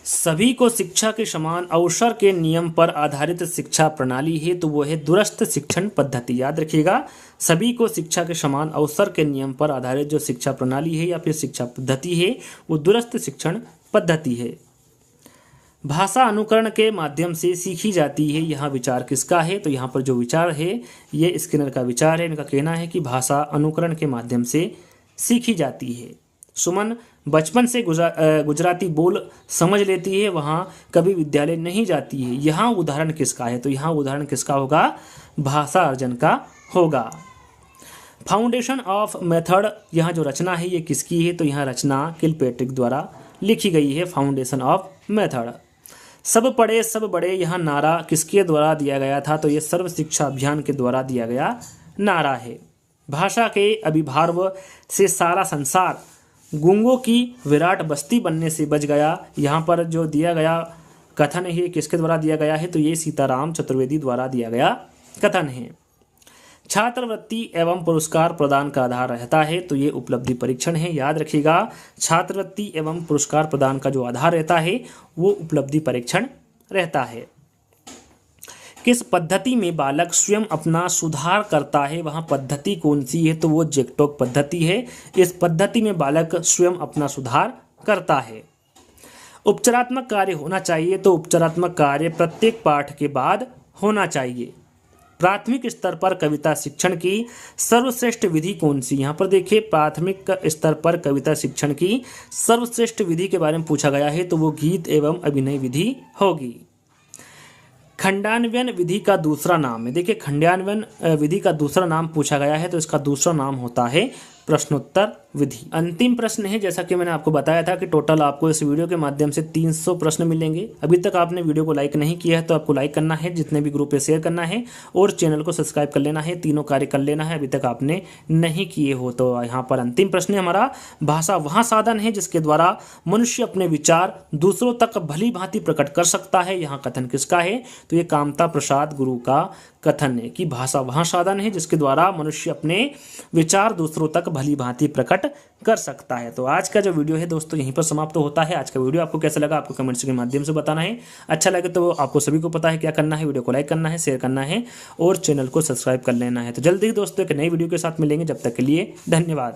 सभी को शिक्षा के समान अवसर के नियम पर आधारित शिक्षा प्रणाली है? तो वो है दूरस्थ शिक्षण पद्धति। याद रखिएगा, सभी को शिक्षा के समान अवसर के नियम पर आधारित जो शिक्षा प्रणाली है या फिर शिक्षा पद्धति है वो दूरस्थ शिक्षण पद्धति है। भाषा अनुकरण के माध्यम से सीखी जाती है, यहाँ विचार किसका है? तो यहाँ पर जो विचार है ये स्किनर का विचार है। इनका कहना है कि भाषा अनुकरण के माध्यम से सीखी जाती है। सुमन बचपन से गुजराती बोल समझ लेती है, वहाँ कभी विद्यालय नहीं जाती है, यहाँ उदाहरण किसका है? तो यहाँ उदाहरण किसका होगा? भाषा अर्जन का होगा। फाउंडेशन ऑफ मेथड, यहाँ जो रचना है ये किसकी है? तो यहाँ रचना किलपेट्रिक द्वारा लिखी गई है, फाउंडेशन ऑफ मेथड। सब पढ़े सब बड़े, यहाँ नारा किसके द्वारा दिया गया था? तो ये सर्व शिक्षा अभियान के द्वारा दिया गया नारा है। भाषा के अभिभाव से सारा संसार गूंगों की विराट बस्ती बनने से बच गया, यहाँ पर जो दिया गया कथन है किसके द्वारा दिया गया है? तो ये सीताराम चतुर्वेदी द्वारा दिया गया कथन है। छात्रवृत्ति एवं पुरस्कार प्रदान का आधार रहता है? तो ये उपलब्धि परीक्षण है। याद रखिएगा, छात्रवृत्ति एवं पुरस्कार प्रदान का जो आधार रहता है वो उपलब्धि परीक्षण रहता है। किस पद्धति में बालक स्वयं अपना सुधार करता है? वहाँ पद्धति कौन सी है? तो वो जेक्टोक पद्धति है। इस पद्धति में बालक स्वयं अपना सुधार करता है। उपचारात्मक कार्य होना चाहिए? तो उपचारात्मक कार्य प्रत्येक पाठ के बाद होना चाहिए। प्राथमिक स्तर पर कविता शिक्षण की सर्वश्रेष्ठ विधि कौन सी? यहाँ पर देखिए, प्राथमिक स्तर पर कविता शिक्षण की सर्वश्रेष्ठ विधि के बारे में पूछा गया है, तो वो गीत एवं अभिनय विधि होगी। खंडान्वयन विधि का दूसरा नाम है। देखिए, खंडान्वयन विधि का दूसरा नाम पूछा गया है, तो इसका दूसरा नाम होता है प्रश्नोत्तर विधि। अंतिम प्रश्न है, जैसा कि मैंने आपको बताया था कि टोटल आपको इस वीडियो के माध्यम से 300 प्रश्न मिलेंगे। अभी तक आपने वीडियो को लाइक नहीं किया है तो आपको लाइक करना है, जितने भी ग्रुप पे शेयर करना है और चैनल को सब्सक्राइब कर लेना है। तीनों कार्य कर लेना है, अभी तक आपने नहीं किए हो तो। यहाँ पर अंतिम प्रश्न है हमारा, भाषा वह साधन है जिसके द्वारा मनुष्य अपने विचार दूसरों तक भली भांति प्रकट कर सकता है। यहाँ कथन किसका है? तो ये कामता प्रसाद गुरु का कथन है कि भाषा वह साधन है जिसके द्वारा मनुष्य अपने विचार दूसरों तक भली भांति प्रकट कर सकता है। तो आज का जो वीडियो है दोस्तों यहीं पर समाप्त होता है। आज का वीडियो आपको कैसा लगा आपको कमेंट्स के माध्यम से बताना है। अच्छा लगे तो आपको सभी को पता है क्या करना है, वीडियो को लाइक करना है, शेयर करना है और चैनल को सब्सक्राइब कर लेना है। तो जल्दी ही दोस्तों एक नई वीडियो के साथ मिलेंगे, जब तक के लिए धन्यवाद।